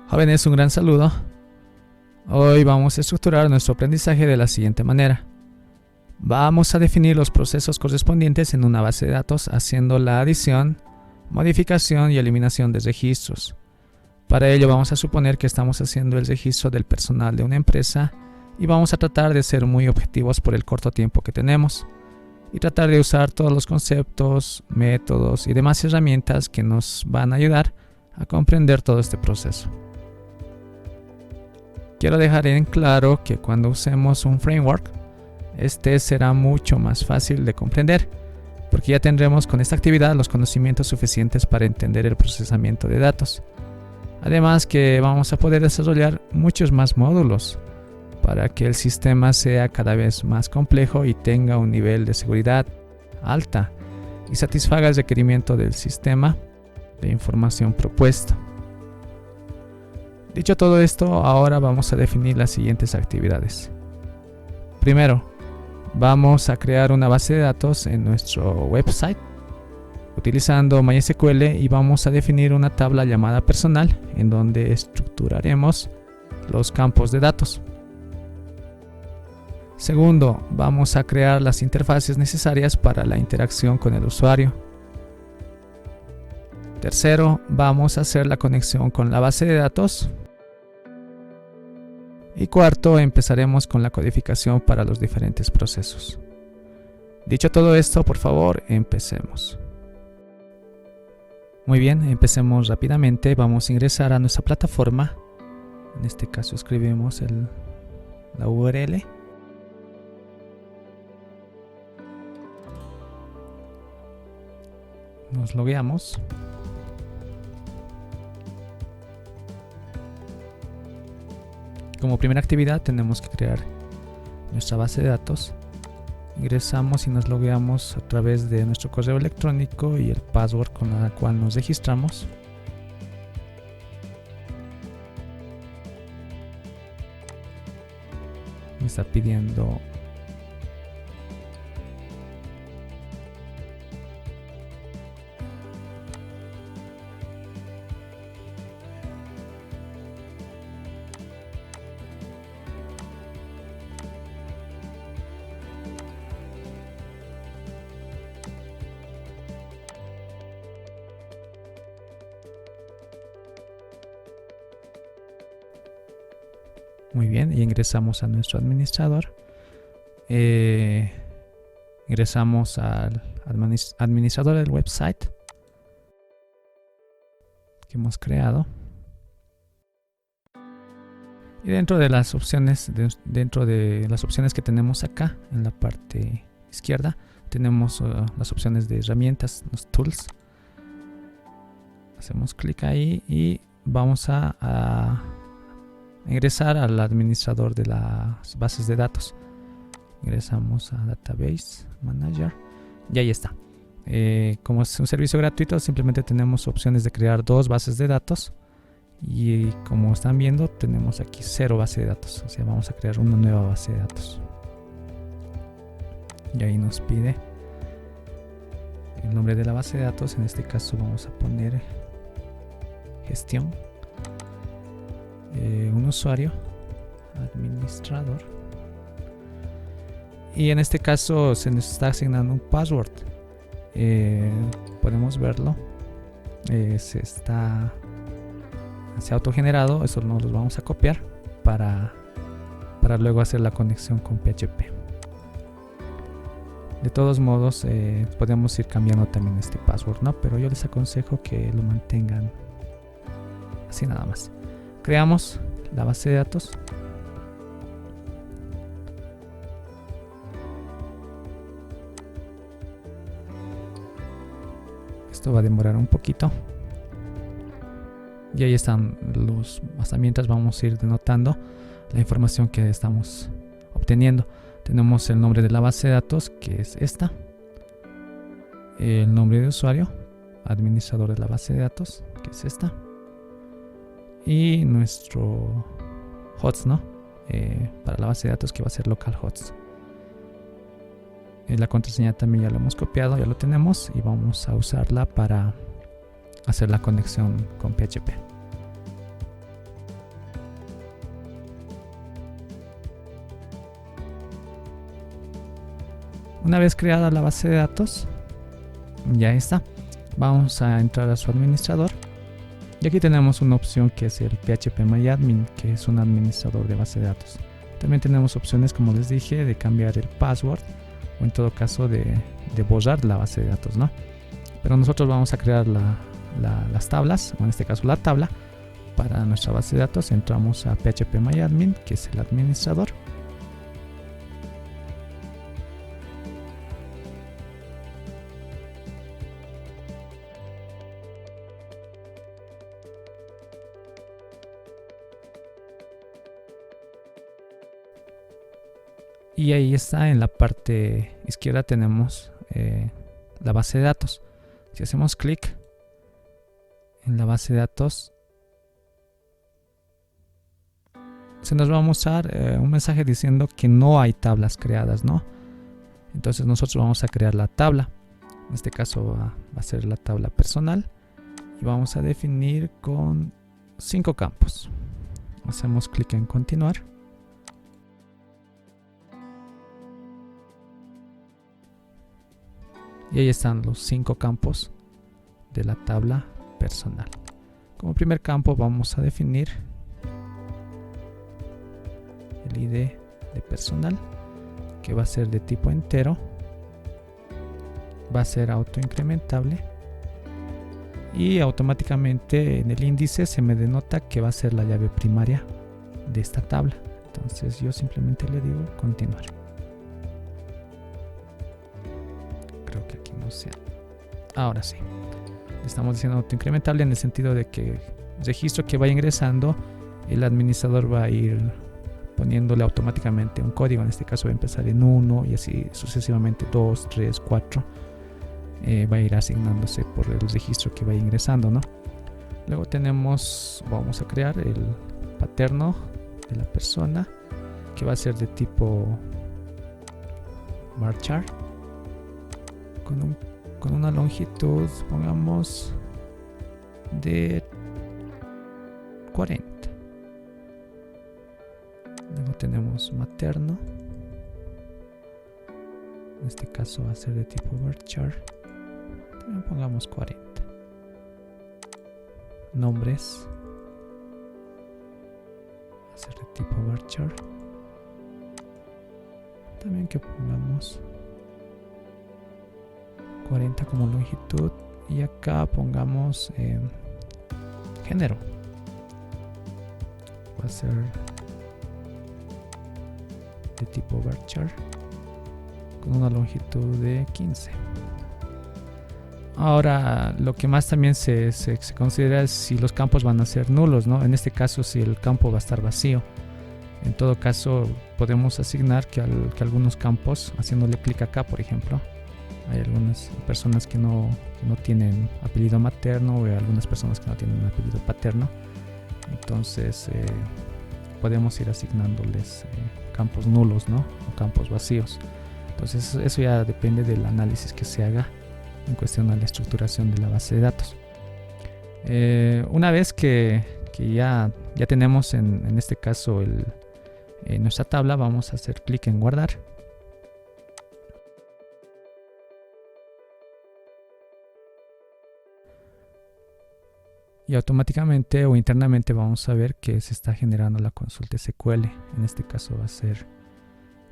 Jóvenes, un gran saludo. Hoy vamos a estructurar nuestro aprendizaje de la siguiente manera. Vamos a definir los procesos correspondientes en una base de datos haciendo la adición, modificación y eliminación de registros. Para ello vamos a suponer que estamos haciendo el registro del personal de una empresa y vamos a tratar de ser muy objetivos por el corto tiempo que tenemos y tratar de usar todos los conceptos, métodos y demás herramientas que nos van a ayudar a comprender todo este proceso. Quiero dejar en claro que cuando usemos un framework, este será mucho más fácil de comprender, porque ya tendremos con esta actividad los conocimientos suficientes para entender el procesamiento de datos. Además que vamos a poder desarrollar muchos más módulos para que el sistema sea cada vez más complejo y tenga un nivel de seguridad alta y satisfaga el requerimiento del sistema de información propuesto. Dicho todo esto, ahora vamos a definir las siguientes actividades. Primero, vamos a crear una base de datos en nuestro website utilizando MySQL y vamos a definir una tabla llamada personal en donde estructuraremos los campos de datos. Segundo, vamos a crear las interfaces necesarias para la interacción con el usuario. Tercero, vamos a hacer la conexión con la base de datos. Y cuarto, empezaremos con la codificación para los diferentes procesos. Dicho todo esto, por favor, empecemos. Muy bien, empecemos rápidamente. Vamos a ingresar a nuestra plataforma. En este caso escribimos la URL. Nos logueamos. Como primera actividad tenemos que crear nuestra base de datos. Ingresamos y nos logueamos a través de nuestro correo electrónico y el password con el cual nos registramos. Me está pidiendo muy bien, y ingresamos a nuestro administrador. Ingresamos al administrador del website que hemos creado. Y dentro de las opciones, que tenemos acá en la parte izquierda, tenemos las opciones de herramientas, los tools. Hacemos clic ahí y vamos a ingresar al administrador de las bases de datos. Ingresamos a Database Manager y ahí está. Como es un servicio gratuito, simplemente tenemos opciones de crear 2 bases de datos y como están viendo tenemos aquí 0 base de datos, o sea, vamos a crear una nueva base de datos y ahí nos pide el nombre de la base de datos. En este caso vamos a poner gestión, un usuario, administrador, y en este caso se nos está asignando un password. Podemos verlo, se ha autogenerado. Eso nos lo vamos a copiar para luego hacer la conexión con PHP. De todos modos, podemos ir cambiando también este password, ¿no? Pero yo les aconsejo que lo mantengan así nada más. Creamos la base de datos. Esto va a demorar un poquito. Y ahí están hasta mientras vamos a ir denotando la información que estamos obteniendo. Tenemos el nombre de la base de datos, que es esta. El nombre de usuario, administrador de la base de datos, que es esta. Y nuestro host, ¿no? Para la base de datos, que va a ser localhost. La contraseña también ya lo hemos copiado, ya lo tenemos y vamos a usarla para hacer la conexión con PHP. Una vez creada la base de datos, ya está. Vamos a entrar a su administrador. Y aquí tenemos una opción que es el phpMyAdmin, que es un administrador de base de datos. También tenemos opciones, como les dije, de cambiar el password o en todo caso de borrar la base de datos, ¿no? Pero nosotros vamos a crear las tablas, o en este caso la tabla, para nuestra base de datos. Entramos a phpMyAdmin, que es el administrador. Y ahí está, en la parte izquierda tenemos la base de datos. Si hacemos clic en la base de datos, se nos va a mostrar un mensaje diciendo que no hay tablas creadas, ¿no? Entonces nosotros vamos a crear la tabla. En este caso va a ser la tabla personal. Y vamos a definir con 5 campos. Hacemos clic en continuar. Y ahí están los 5 campos de la tabla personal. Como primer campo vamos a definir el ID de personal, que va a ser de tipo entero, va a ser autoincrementable y automáticamente en el índice se me denota que va a ser la llave primaria de esta tabla. Entonces yo simplemente le digo continuar. Creo que aquí no sea. Ahora sí. Estamos diciendo autoincrementable en el sentido de que el registro que vaya ingresando, el administrador va a ir poniéndole automáticamente un código. En este caso va a empezar en 1 y así sucesivamente 2, 3, 4. Va a ir asignándose por el registro que vaya ingresando, ¿no? Luego vamos a crear el paterno de la persona, que va a ser de tipo varchar, con una longitud, pongamos, de 40. Luego tenemos materno, en este caso va a ser de tipo varchar, también pongamos 40. Nombres, va a ser de tipo varchar, también que pongamos 40 como longitud, y acá pongamos género, va a ser de tipo varchar con una longitud de 15. Ahora, lo que más también se considera es si los campos van a ser nulos, ¿no? En este caso, si el campo va a estar vacío. En todo caso, podemos asignar que algunos campos, haciéndole clic acá, por ejemplo, hay algunas personas que no tienen apellido materno, o algunas personas que no tienen apellido paterno. Entonces podemos ir asignándoles campos nulos, ¿no? O campos vacíos. Entonces eso ya depende del análisis que se haga en cuestión a la estructuración de la base de datos. Una vez que ya tenemos en este caso nuestra tabla, vamos a hacer clic en guardar. Y automáticamente o internamente vamos a ver que se está generando la consulta SQL. En este caso va a ser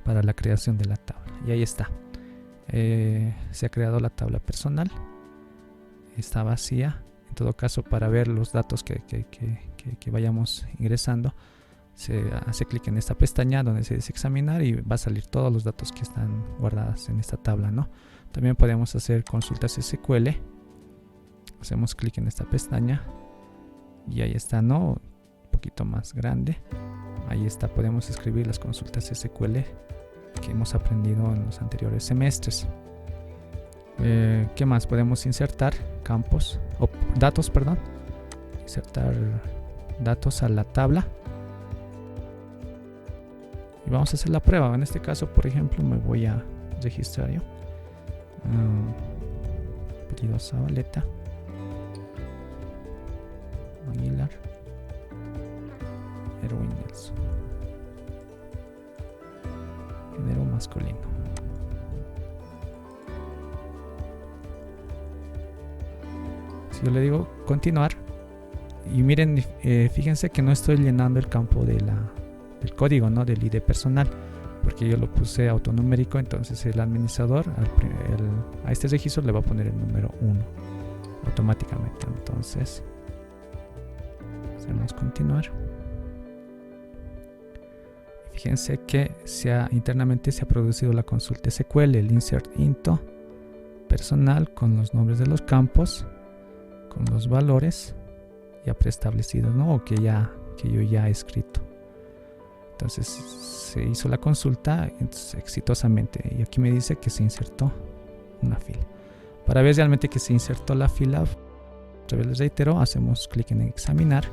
para la creación de la tabla. Y ahí está. Se ha creado la tabla personal. Está vacía. En todo caso, para ver los datos que vayamos ingresando, se hace clic en esta pestaña donde se dice examinar y va a salir todos los datos que están guardados en esta tabla, ¿no? También podemos hacer consultas SQL. Hacemos clic en esta pestaña y ahí está, ¿no? Un poquito más grande. Ahí está, podemos escribir las consultas SQL que hemos aprendido en los anteriores semestres. ¿Qué más? Podemos insertar datos, perdón. Insertar datos a la tabla. Y vamos a hacer la prueba. En este caso, por ejemplo, me voy a registrar yo. Apellido Zabaleta. Aguilar, Erwin Nelson, género masculino. Si yo le digo continuar, y miren, fíjense que no estoy llenando el campo del código, ¿no? Del ID personal, porque yo lo puse autonumérico. Entonces el administrador a este registro le va a poner el número 1 automáticamente. Entonces hacemos continuar. Fíjense que internamente se ha producido la consulta SQL, el insert into personal con los nombres de los campos, con los valores ya preestablecidos, ¿no? O que yo ya he escrito. Entonces se hizo la consulta exitosamente, y aquí me dice que se insertó una fila. Para ver realmente que se insertó la fila, otra vez les reitero, hacemos clic en examinar.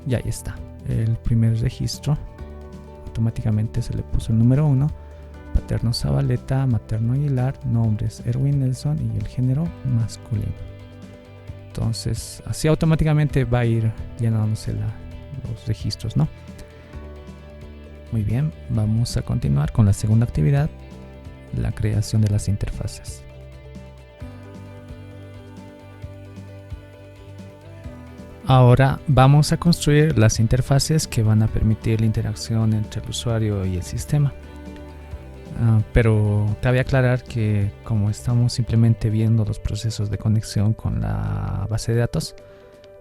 Y ahí está, el primer registro. Automáticamente se le puso el número 1, paterno Zabaleta, materno Aguilar, nombres Erwin Nelson y el género masculino. Entonces así automáticamente va a ir llenándose los registros, ¿no? Muy bien, vamos a continuar con la segunda actividad, la creación de las interfaces. Ahora vamos a construir las interfaces que van a permitir la interacción entre el usuario y el sistema. Pero cabe aclarar que como estamos simplemente viendo los procesos de conexión con la base de datos,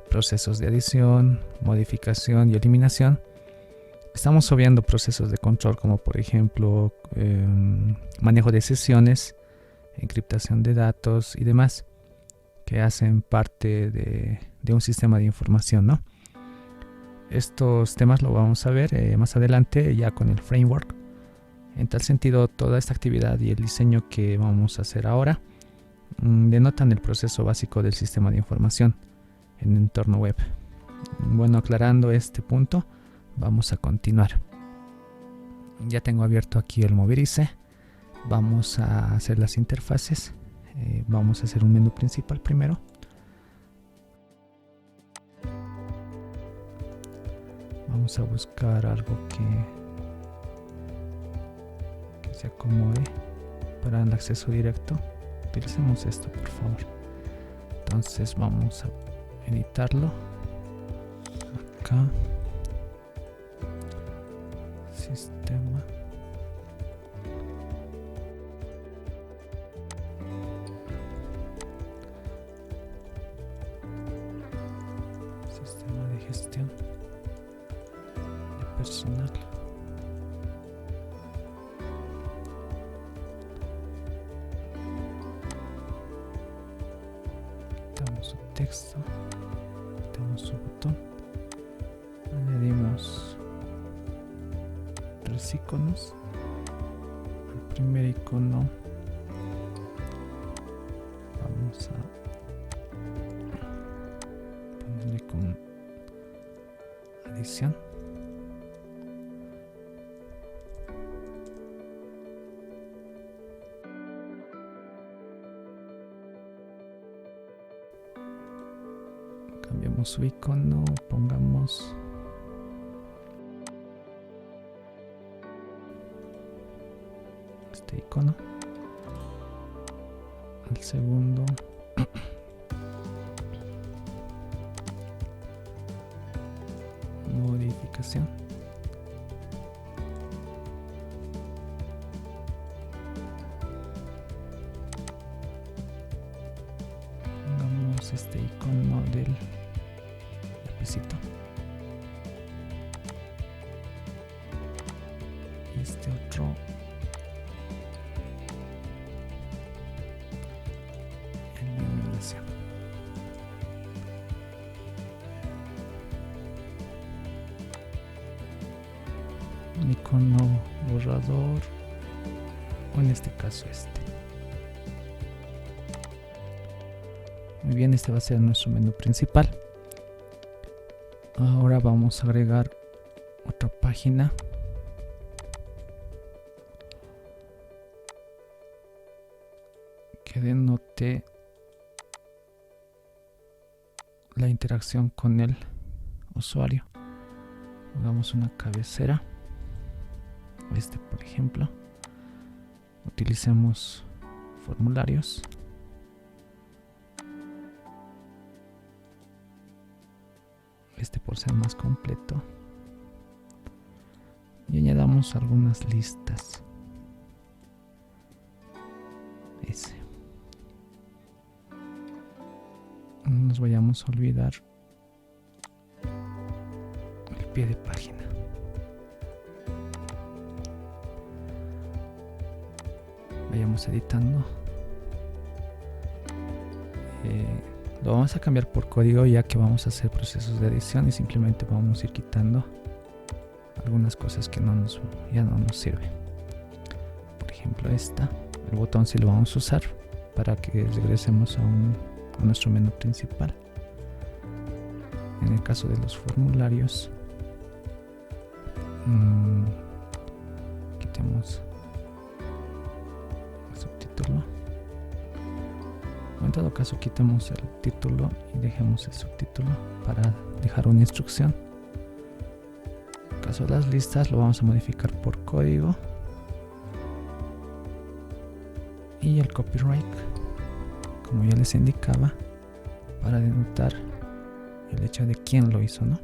procesos de adición, modificación y eliminación, estamos obviando procesos de control como por ejemplo manejo de sesiones, encriptación de datos y demás, que hacen parte de un sistema de información, ¿no? Estos temas lo vamos a ver más adelante ya con el framework. En tal sentido, toda esta actividad y el diseño que vamos a hacer ahora denotan el proceso básico del sistema de información en el entorno web. Bueno, aclarando este punto, vamos a continuar. Ya tengo abierto aquí el Movirice. Vamos a hacer las interfaces. Vamos a hacer un menú principal primero. Vamos a buscar algo que se acomode para el acceso directo. Utilicemos esto, por favor. Entonces vamos a editarlo. Acá. Sistema. Sistema de gestión de personal. Quitamos su texto, quitamos su botón, añadimos 3 iconos. El primer icono vamos a ponerle con adición. Cambiamos su icono, pongamos este icono. El segundo modificación. Pongamos este icono del lapicito y este otro eliminación. Un icono borrador, o en este caso este. Muy bien, este va a ser nuestro menú principal. Ahora vamos a agregar otra página. Que denote la interacción con el usuario. Hagamos una cabecera. Este, por ejemplo. Utilicemos formularios. Este por ser más completo. Y añadamos algunas listas. Ese. No nos vayamos a olvidar el pie de página. Vayamos editando. Lo vamos a cambiar por código, ya que vamos a hacer procesos de edición y simplemente vamos a ir quitando algunas cosas que ya no nos sirven. Por ejemplo, el botón sí lo vamos a usar para que regresemos a nuestro menú principal. En el caso de los formularios, quitemos el subtítulo. En todo caso, quitemos el título y dejemos el subtítulo para dejar una instrucción. En el caso de las listas, lo vamos a modificar por código. Y el copyright, como ya les indicaba, para denotar el hecho de quién lo hizo, ¿no?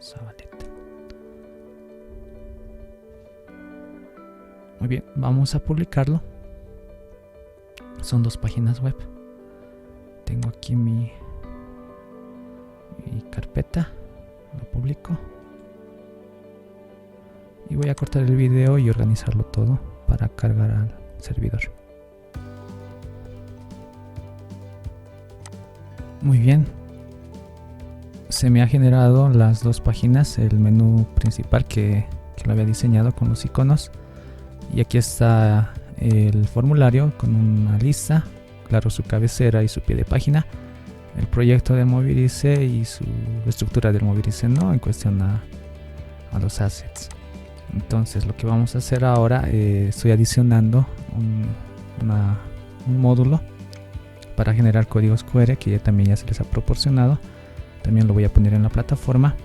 Zabaleta. Muy bien, vamos a publicarlo. Son 2 páginas web. Tengo aquí mi carpeta, lo publico. Y voy a cortar el video y organizarlo todo para cargar al servidor. Muy bien. Se me ha generado las 2 páginas, el menú principal que lo había diseñado con los iconos. Y aquí está el formulario con una lista, claro, su cabecera y su pie de página, el proyecto de Movirice y su estructura del Movirice, ¿no? En cuestión a los assets. Entonces lo que vamos a hacer ahora, estoy adicionando un módulo para generar códigos QR que también ya se les ha proporcionado. También lo voy a poner en la plataforma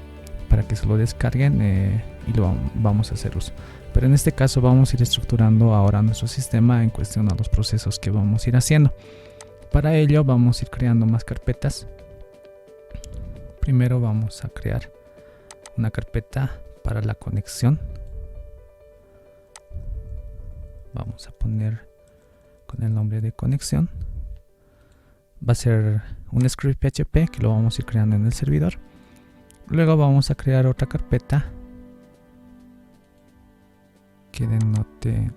para que se lo descarguen y lo vamos a hacer uso. Pero en este caso vamos a ir estructurando ahora nuestro sistema en cuestión a los procesos que vamos a ir haciendo. Para ello vamos a ir creando más carpetas. Primero vamos a crear una carpeta para la conexión. Vamos a poner con el nombre de conexión. Va a ser un script PHP que lo vamos a ir creando en el servidor. Luego vamos a crear otra carpeta que denote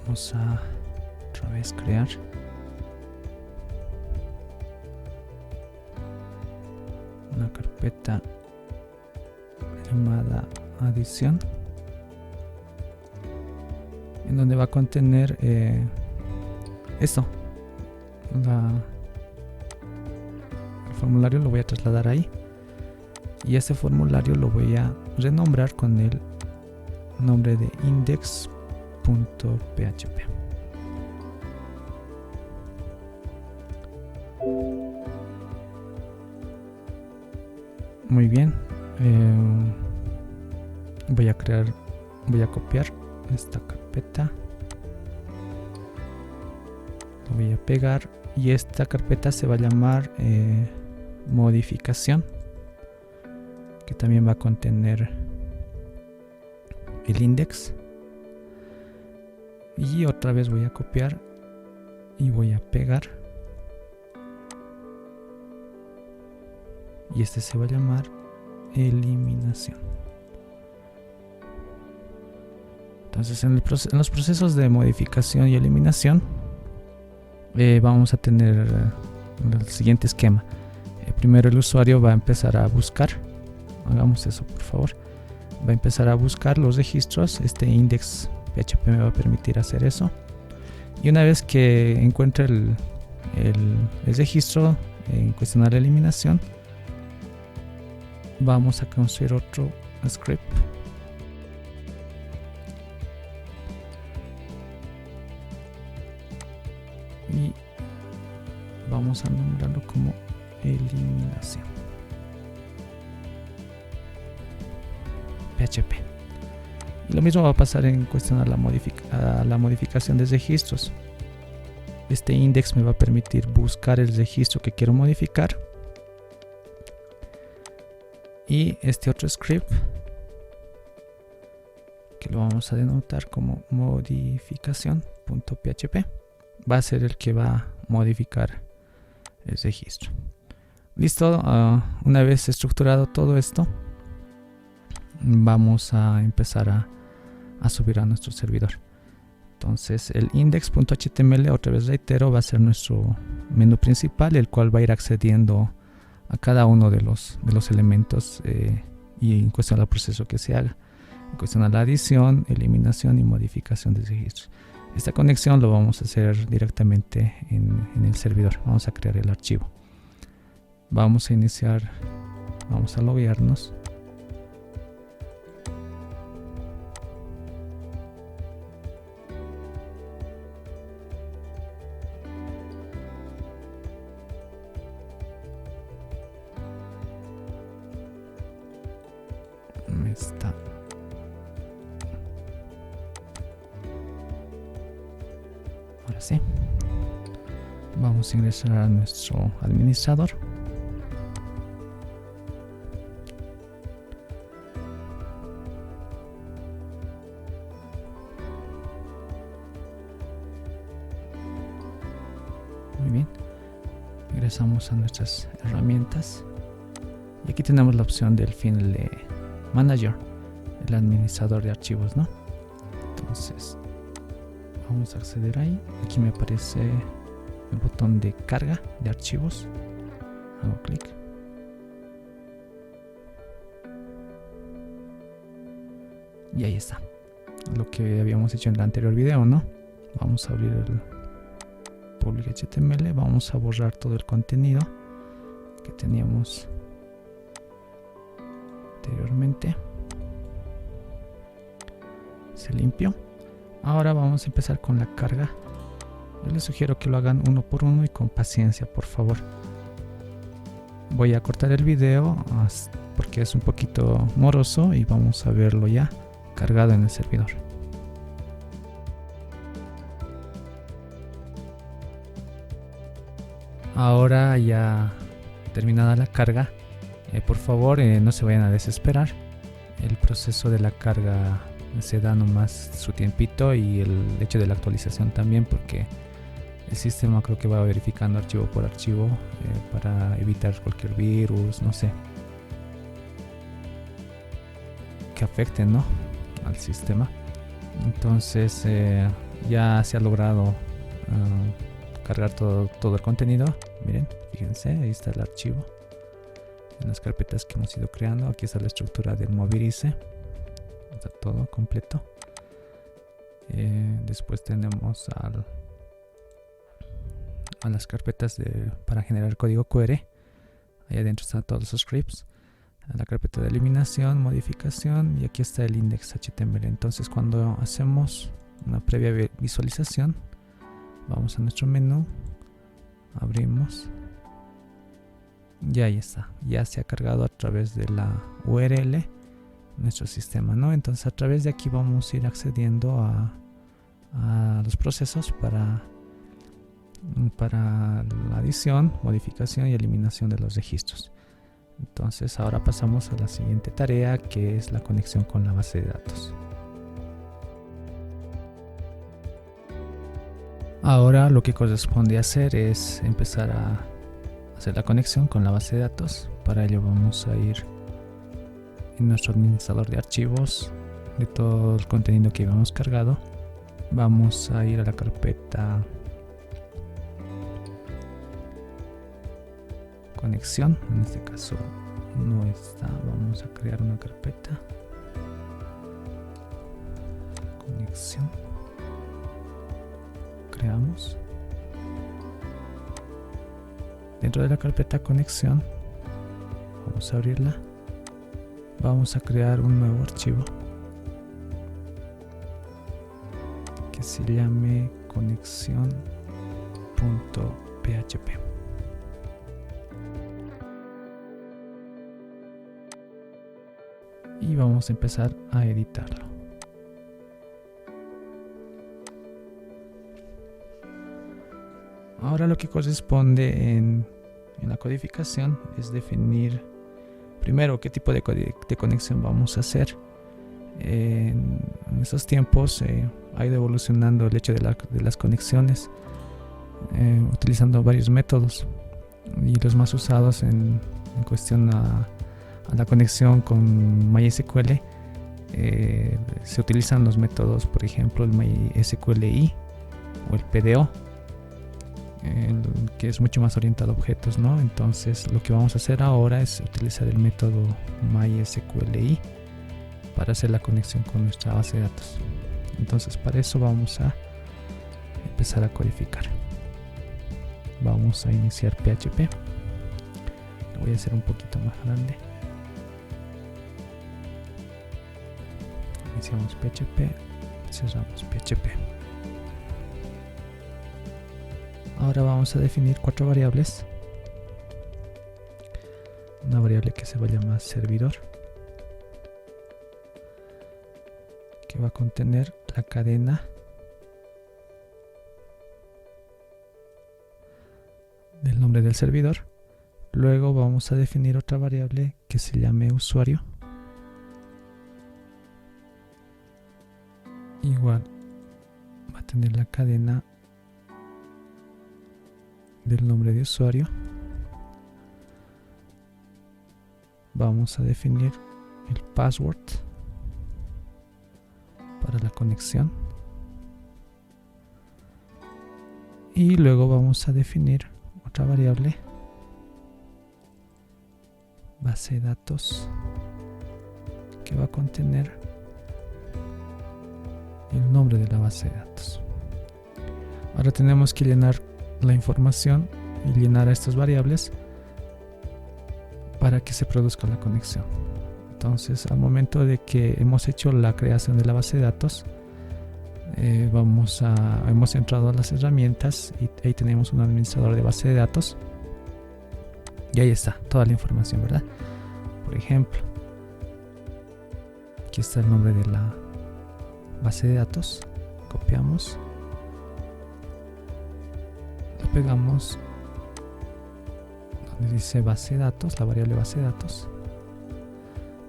vamos a otra vez crear una carpeta llamada adición, en donde va a contener esto. El formulario lo voy a trasladar ahí y este formulario lo voy a renombrar con el nombre de index.php. Muy bien, voy a copiar esta carpeta, lo voy a pegar y esta carpeta se va a llamar modificación, que también va a contener el index. Y otra vez voy a copiar y voy a pegar. Y este se va a llamar eliminación. Entonces en los procesos de modificación y eliminación vamos a tener el siguiente esquema. Primero el usuario va a empezar a buscar. Hagamos eso, por favor. Va a empezar a buscar los registros, este index PHP me va a permitir hacer eso. Y una vez que encuentre el registro en cuestión de la eliminación, vamos a construir otro script. Y vamos a nombrarlo como eliminación PHP. Y lo mismo va a pasar en cuestión a la modificación de registros. Este index me va a permitir buscar el registro que quiero modificar. Y este otro script, que lo vamos a denotar como modificación.php, va a ser el que va a modificar el registro. Listo. Una vez estructurado todo esto, vamos a empezar a subir a nuestro servidor. Entonces el index.html, otra vez reitero, va a ser nuestro menú principal, el cual va a ir accediendo a cada uno de los elementos y en cuestión al proceso que se haga, en cuestión a la adición, eliminación y modificación de registros. Esta conexión lo vamos a hacer directamente en el servidor. Vamos a crear el archivo. Vamos a iniciar, vamos a loguearnos. Está. Ahora sí. Vamos a ingresar a nuestro administrador. Muy bien. Ingresamos a nuestras herramientas. Y aquí tenemos la opción del file manager, el administrador de archivos, ¿no? Entonces vamos a acceder ahí. Aquí me aparece el botón de carga de archivos. Hago clic. Y ahí está. Lo que habíamos hecho en el anterior video, ¿no? Vamos a abrir el public HTML. Vamos a borrar todo el contenido que teníamos anteriormente. Se limpió. Ahora vamos a empezar con la carga. Yo les sugiero que lo hagan uno por uno y con paciencia, por favor. Voy a cortar el video porque es un poquito moroso y vamos a verlo ya cargado en el servidor. Ahora ya terminada la carga, por favor no se vayan a desesperar. El proceso de la carga se da nomás su tiempito, y el hecho de la actualización también, porque el sistema creo que va verificando archivo por archivo para evitar cualquier virus, no sé, que afecten, ¿no?, al sistema. Entonces ya se ha logrado cargar todo el contenido. Miren, fíjense, ahí está el archivo en las carpetas que hemos ido creando. Aquí está la estructura del Mobilize, está todo completo. Después tenemos a las carpetas para generar código QR. Ahí adentro están todos los scripts. La carpeta de eliminación, modificación, y aquí está el index.html. Entonces cuando hacemos una previa visualización, vamos a nuestro menú, abrimos, y ahí está, ya se ha cargado a través de la URL nuestro sistema, ¿no? Entonces a través de aquí vamos a ir accediendo a los procesos para la adición, modificación y eliminación de los registros. Entonces ahora pasamos a la siguiente tarea, que es la conexión con la base de datos. Ahora lo que corresponde hacer es empezar a hacer la conexión con la base de datos. Para ello vamos a ir en nuestro administrador de archivos de todo el contenido que habíamos cargado. Vamos a ir a la carpeta conexión, en este caso no está, vamos a crear una carpeta conexión. Creamos. Dentro de la carpeta conexión, vamos a abrirla. Vamos a crear un nuevo archivo que se llame conexión.php. Y vamos a empezar a editarlo. Ahora lo que corresponde en la codificación es definir primero qué tipo de conexión vamos a hacer. En estos tiempos ha ido evolucionando el hecho de las conexiones, utilizando varios métodos, y los más usados en cuestión a la conexión con MySQL se utilizan los métodos, por ejemplo, el MySQLi o el PDO, que es mucho más orientado a objetos, ¿no? Entonces lo que vamos a hacer ahora es utilizar el método MySQLi para hacer la conexión con nuestra base de datos. Entonces para eso vamos a empezar a codificar. Vamos a iniciar PHP. Lo voy a hacer un poquito más grande. Iniciamos PHP, cerramos PHP. Ahora vamos a definir 4 variables. Una variable que se va a llamar servidor, que va a contener la cadena del nombre del servidor. Luego vamos a definir otra variable que se llame usuario. Igual va a tener la cadena del nombre de usuario. Vamos a definir el password para la conexión. Y luego vamos a definir otra variable, base de datos, que va a contener el nombre de la base de datos. Ahora tenemos que llenar la información y llenar a estas variables para que se produzca la conexión. Entonces, al momento de que hemos hecho la creación de la base de datos, hemos entrado a las herramientas y ahí tenemos un administrador de base de datos y ahí está toda la información, ¿verdad? Por ejemplo, aquí está el nombre de la base de datos. Copiamos, lo pegamos donde dice base de datos, la variable base de datos.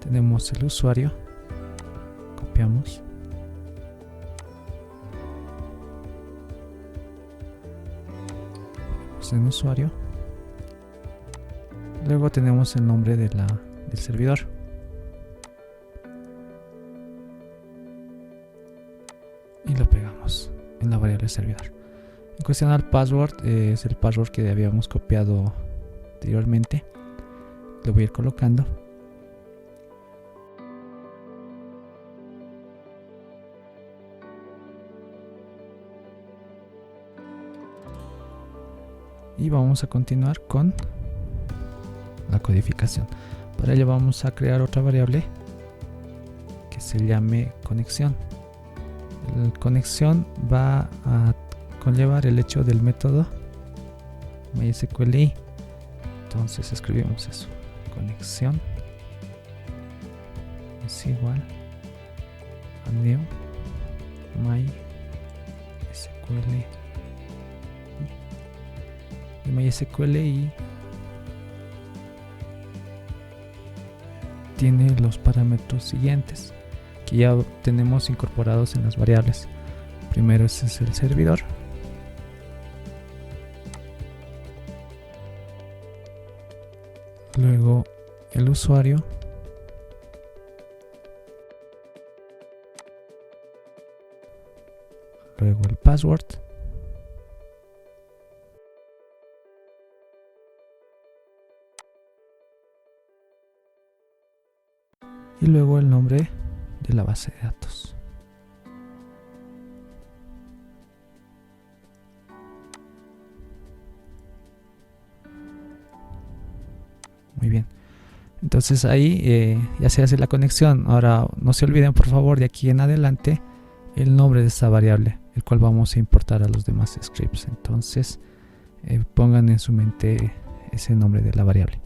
Tenemos el usuario, copiamos, ponemos en usuario. Luego tenemos el nombre del servidor. Y lo pegamos en la variable servidor. En cuestión al password, es el password que habíamos copiado anteriormente. Lo voy a ir colocando. Y vamos a continuar con la codificación. Para ello vamos a crear otra variable que se llame conexión. La conexión va a conllevar el hecho del método MySQLi. Entonces escribimos eso, conexión es igual a new MySQLi. Y MySQLi tiene los parámetros siguientes que ya tenemos incorporados en las variables. Primero ese es el servidor. Luego el usuario. Luego el password. Y luego el nombre de la base de datos. Muy bien. Entonces ahí ya se hace la conexión. Ahora no se olviden por favor de aquí en adelante el nombre de esta variable, el cual vamos a importar a los demás scripts. Entonces pongan en su mente ese nombre de la variable.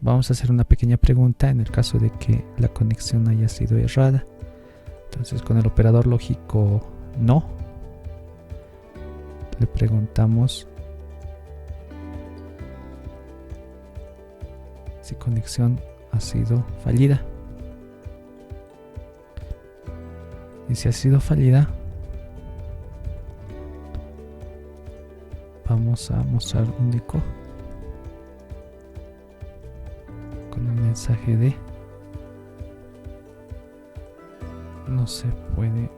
Vamos a hacer una pequeña pregunta en el caso de que la conexión haya sido errada. Entonces con el operador lógico no, le preguntamos si conexión ha sido fallida. Y si ha sido fallida, vamos a mostrar un eco con el mensaje de no se puede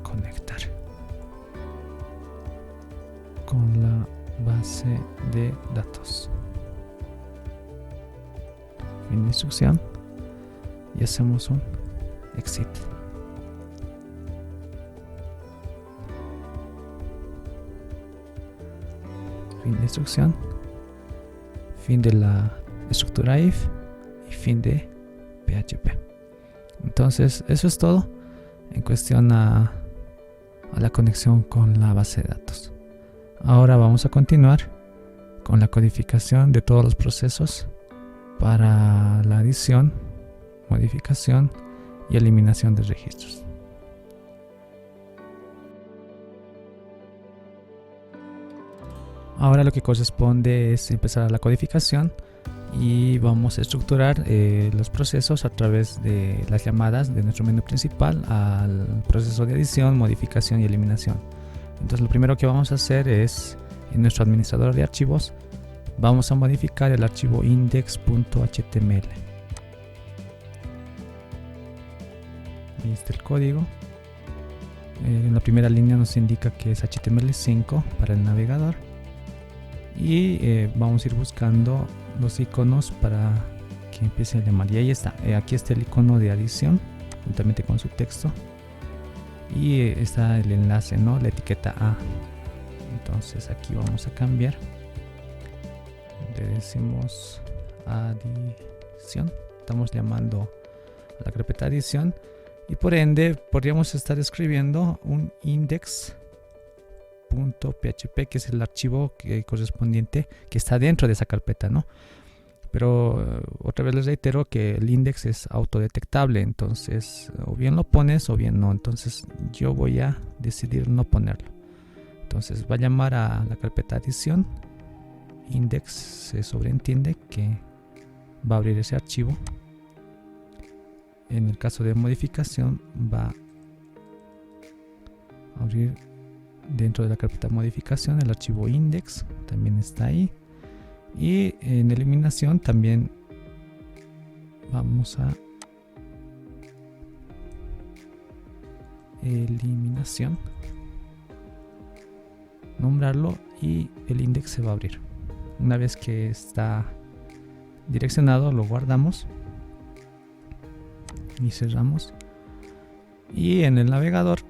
conectar con la base de datos. Fin de instrucción y hacemos un exit. Fin de instrucción, fin de la estructura if y fin de PHP. Entonces eso es todo en cuestión a la conexión con la base de datos. Ahora vamos a continuar con la codificación de todos los procesos para la adición, modificación y eliminación de registros. Ahora lo que corresponde es empezar la codificación y vamos a estructurar los procesos a través de las llamadas de nuestro menú principal al proceso de adición, modificación y eliminación. Entonces lo primero que vamos a hacer es, en nuestro administrador de archivos, vamos a modificar el archivo index.html. Ahí está el código. En la primera línea nos indica que es HTML5 para el navegador. Y vamos a ir buscando los iconos para que empiece a llamar. Y ahí está. Aquí está el icono de adición juntamente con su texto. Y está el enlace, ¿no? La etiqueta A. Entonces aquí vamos a cambiar. Le decimos adición. Estamos llamando a la carpeta adición. Y por ende podríamos estar escribiendo un index.php, que es el archivo correspondiente que está dentro de esa carpeta, ¿no? Pero otra vez les reitero que el index es autodetectable, entonces o bien lo pones o bien no. Entonces yo voy a decidir no ponerlo. Entonces va a llamar a la carpeta adición. Index se sobreentiende que va a abrir ese archivo. En el caso de modificación va a abrir dentro de la carpeta modificación el archivo index, también está ahí. Y en eliminación también vamos a eliminación, nombrarlo y el index se va a abrir. Una vez que está direccionado lo guardamos y cerramos. Y en el navegador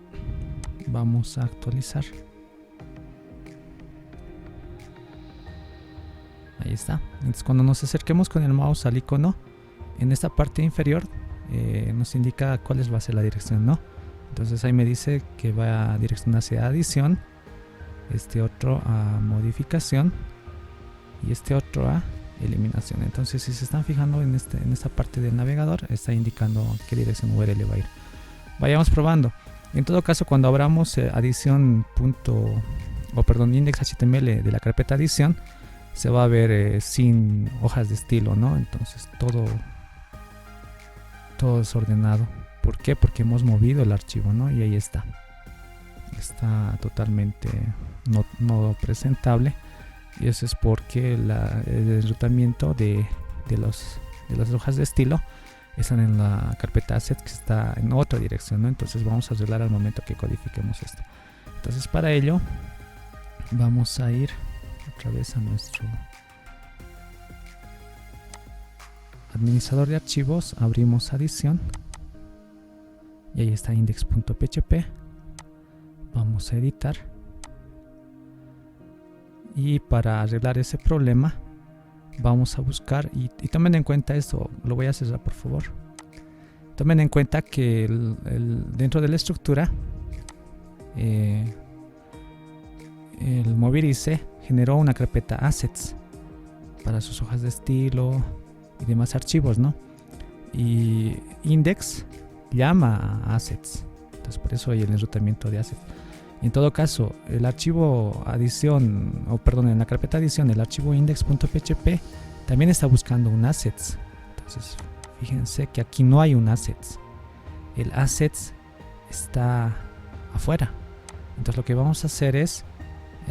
vamos a actualizar. Ahí está. Entonces cuando nos acerquemos con el mouse al icono, en esta parte inferior nos indica cuál va a ser la dirección, ¿no? Entonces ahí me dice que va a dirección hacia adición, este otro a modificación y este otro a eliminación. Entonces si se están fijando en esta parte del navegador, está indicando qué dirección URL va a ir. Vayamos probando. En todo caso, cuando abramos index.html de la carpeta adición, se va a ver sin hojas de estilo, ¿no? Entonces todo desordenado. ¿Por qué? Porque hemos movido el archivo, ¿no? Y ahí está. Está totalmente no presentable. Y eso es porque el enrutamiento de las hojas de estilo están en la carpeta asset, que está en otra dirección, ¿no? Entonces vamos a arreglar al momento que codifiquemos esto. Entonces para ello vamos a ir otra vez a nuestro administrador de archivos, abrimos adición y ahí está index.php. Vamos a editar y para arreglar ese problema vamos a buscar y tomen en cuenta esto, lo voy a cerrar por favor. Tomen en cuenta que dentro de la estructura el Mobilize generó una carpeta assets para sus hojas de estilo y demás archivos, ¿no? Y index llama a assets, entonces por eso hay el enrutamiento de assets. En todo caso, el archivo adición, en la carpeta adición, el archivo index.php también está buscando un assets. Entonces, fíjense que aquí no hay un assets. El assets está afuera. Entonces, lo que vamos a hacer es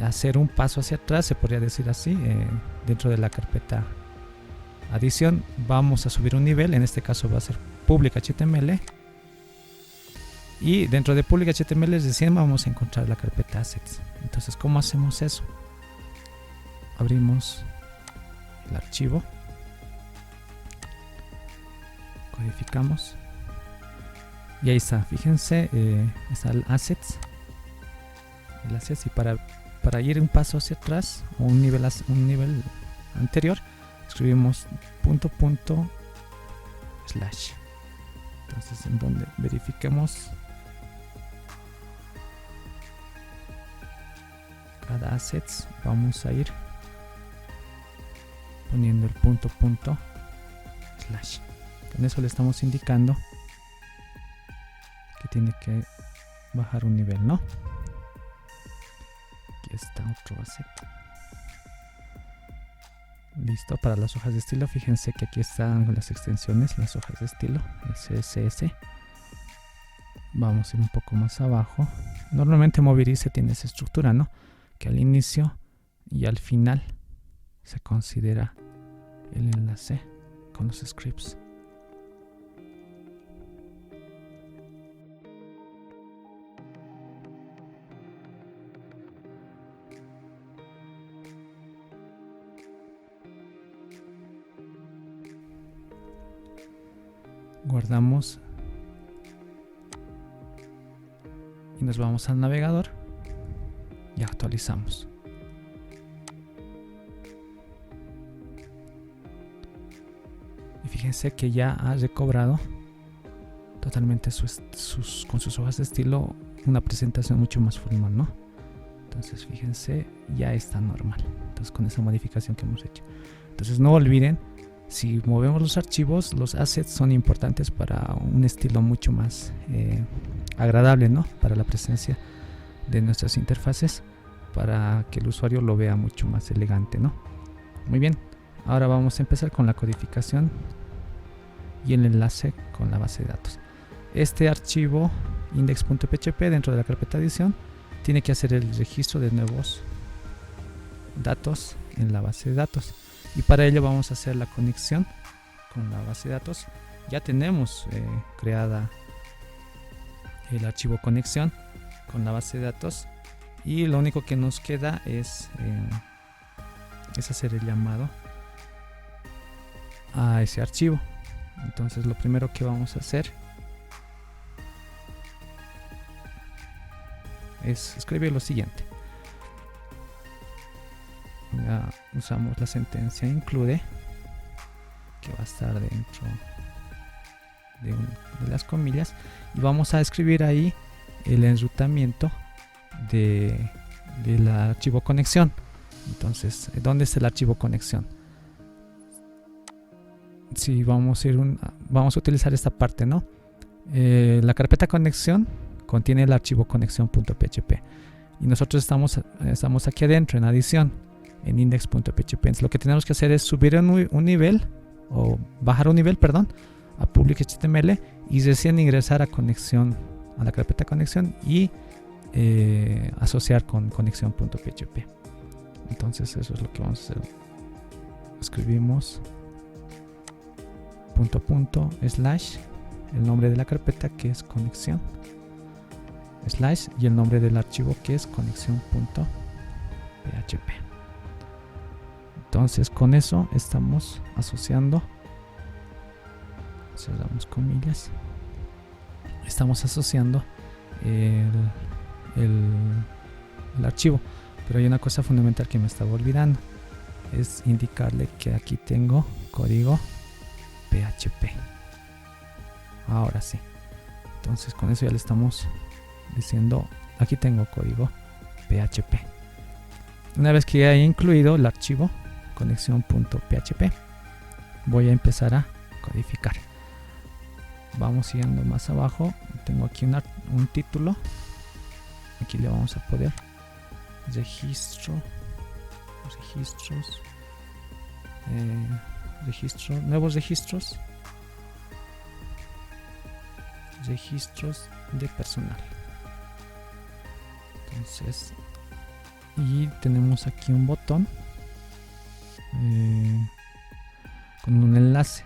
hacer un paso hacia atrás, se podría decir así, dentro de la carpeta adición. Vamos a subir un nivel, en este caso va a ser public HTML. Y dentro de public HTML recién vamos a encontrar la carpeta assets. Entonces, ¿cómo hacemos eso? Abrimos el archivo, codificamos y ahí está. Fíjense, está el assets, y para ir un paso hacia atrás o un nivel anterior, escribimos // entonces en donde verifiquemos cada assets, vamos a ir poniendo el // con eso le estamos indicando que tiene que bajar un nivel, ¿no? Aquí está otro asset. Listo, para las hojas de estilo, fíjense que aquí están las extensiones, las hojas de estilo, el CSS. Vamos a ir un poco más abajo. Normalmente Mobilize tiene esa estructura, ¿no? Que al inicio y al final se considera el enlace con los scripts. Guardamos y nos vamos al navegador y actualizamos. Y fíjense que ya ha recobrado totalmente con sus hojas de estilo una presentación mucho más formal, ¿no? Entonces fíjense, ya está normal. Entonces con esa modificación que hemos hecho. Entonces no olviden, si movemos los archivos, los assets son importantes para un estilo mucho más agradable, ¿no? Para la presencia de nuestras interfaces, para que el usuario lo vea mucho más elegante, ¿no? Muy bien, ahora vamos a empezar con la codificación y el enlace con la base de datos. Este archivo index.php dentro de la carpeta adición tiene que hacer el registro de nuevos datos en la base de datos, y para ello vamos a hacer la conexión con la base de datos. Ya tenemos creada el archivo conexión con la base de datos, y lo único que nos queda es hacer el llamado a ese archivo. Entonces lo primero que vamos a hacer es escribir lo siguiente. Ya usamos la sentencia include, que va a estar dentro de las comillas, y vamos a escribir ahí el enrutamiento del archivo conexión. Entonces, ¿dónde está el archivo conexión? Sí, vamos a utilizar esta parte, ¿no? La carpeta conexión contiene el archivo conexión.php y nosotros estamos aquí adentro en adición, en index.php. Entonces, lo que tenemos que hacer es subir un nivel, o bajar un nivel, perdón, a public HTML, y recién ingresar a la carpeta conexión y asociar con conexión.php. Entonces eso es lo que vamos a hacer. Escribimos // el nombre de la carpeta, que es conexión, / y el nombre del archivo, que es conexión.php. Entonces con eso estamos asociando, cerramos comillas, estamos asociando el archivo. Pero hay una cosa fundamental que me estaba olvidando. es indicarle que aquí tengo código PHP. Ahora sí. Entonces con eso ya le estamos diciendo, aquí tengo código PHP. Una vez que ya he incluido el archivo conexión.php, voy a empezar a codificar. Vamos siguiendo más abajo. Tengo aquí un título. Aquí le vamos a poner registros, nuevos registros de personal. Entonces, y tenemos aquí un botón con un enlace.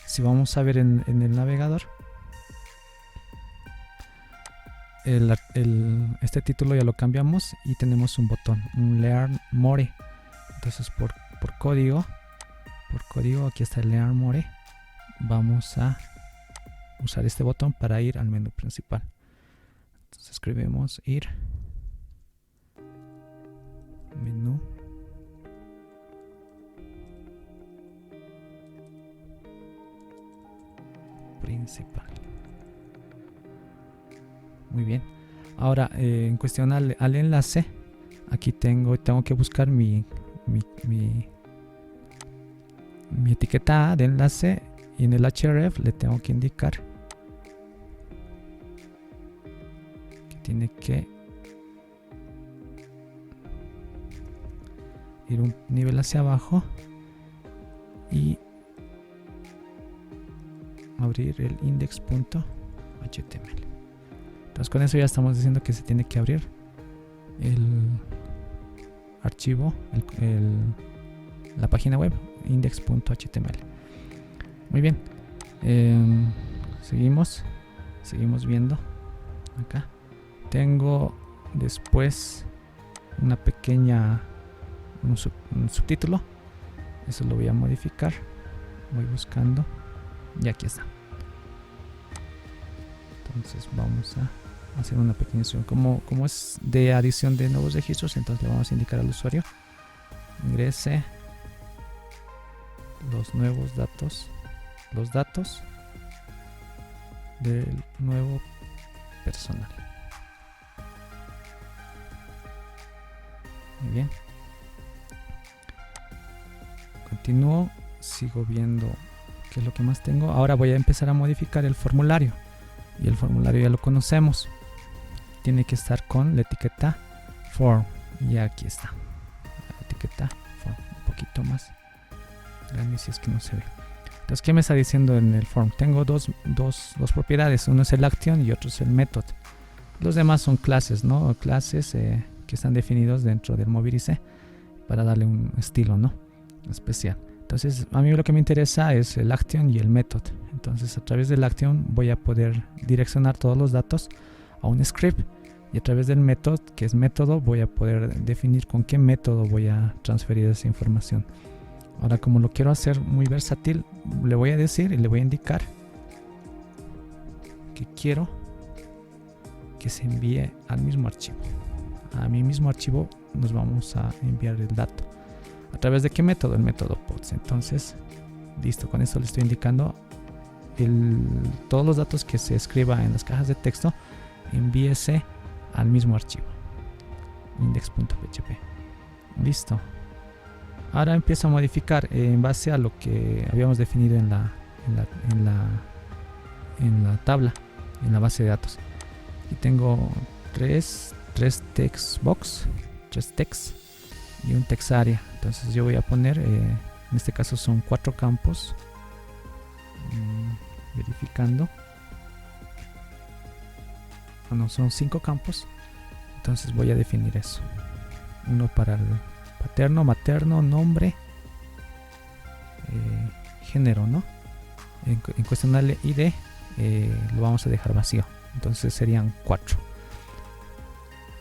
Si vamos a ver en el navegador, este título ya lo cambiamos y tenemos un botón, un Learn More. Entonces por código, aquí está el Learn More. Vamos a usar este botón para ir al menú principal. Entonces escribimos ir menú principal. Muy bien. Ahora en cuestión al enlace, aquí tengo que buscar mi etiqueta de enlace, y en el href le tengo que indicar que tiene que ir un nivel hacia abajo y abrir el index.html. Entonces con eso ya estamos diciendo que se tiene que abrir el archivo, la página web index.html. Muy bien. Seguimos viendo acá. Tengo después una pequeña un subtítulo. Eso lo voy a modificar. Voy buscando y aquí está. Entonces vamos a hacer una pequeña edición. Como es de adición de nuevos registros, entonces le vamos a indicar al usuario: ingrese los datos del nuevo personal. Muy bien. Continúo, sigo viendo qué es lo que más tengo. Ahora voy a empezar a modificar el formulario. Y el formulario ya lo conocemos. Tiene que estar con la etiqueta form. Y aquí está. La etiqueta form. Un poquito más grande si es que no se ve. Entonces, ¿qué me está diciendo en el form? Tengo dos propiedades. Uno es el action y otro es el method. Los demás son clases, ¿no? Clases que están definidos dentro del Mobidice para darle un estilo, ¿no? Especial. Entonces, a mí lo que me interesa es el action y el method. Entonces, a través del action voy a poder direccionar todos los datos a un script, y a través del method, que es método, voy a poder definir con qué método voy a transferir esa información. Ahora, como lo quiero hacer muy versátil, le voy a decir y le voy a indicar que quiero que se envíe al mismo archivo. A mi mismo archivo nos vamos a enviar el dato. ¿A través de qué método? El método pods. Entonces, listo, con esto le estoy indicando todos los datos que se escriba en las cajas de texto, envíese al mismo archivo, index.php. Listo. Ahora empiezo a modificar en base a lo que habíamos definido en la tabla, en la base de datos. Aquí tengo tres text box, 3 text y un text area. Entonces yo voy a poner, en este caso son 4 campos, verificando. No, son 5 campos. Entonces voy a definir eso. Uno para el paterno, materno, nombre, género, ¿no? En cuestión al ID lo vamos a dejar vacío. Entonces serían 4.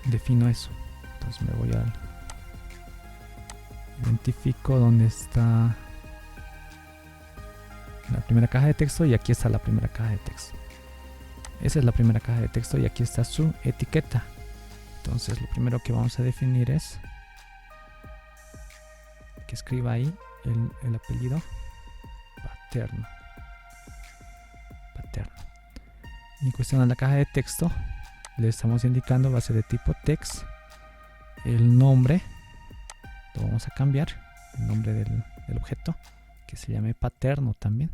Defino eso. Entonces me voy a identifico dónde está la primera caja de texto, y aquí está la primera caja de texto. Esa es la primera caja de texto y aquí está su etiqueta. Entonces lo primero que vamos a definir es que escriba ahí el apellido paterno. Y en cuestión a la caja de texto, le estamos indicando va a ser de tipo text. El nombre lo vamos a cambiar, el nombre del objeto, que se llame paterno también.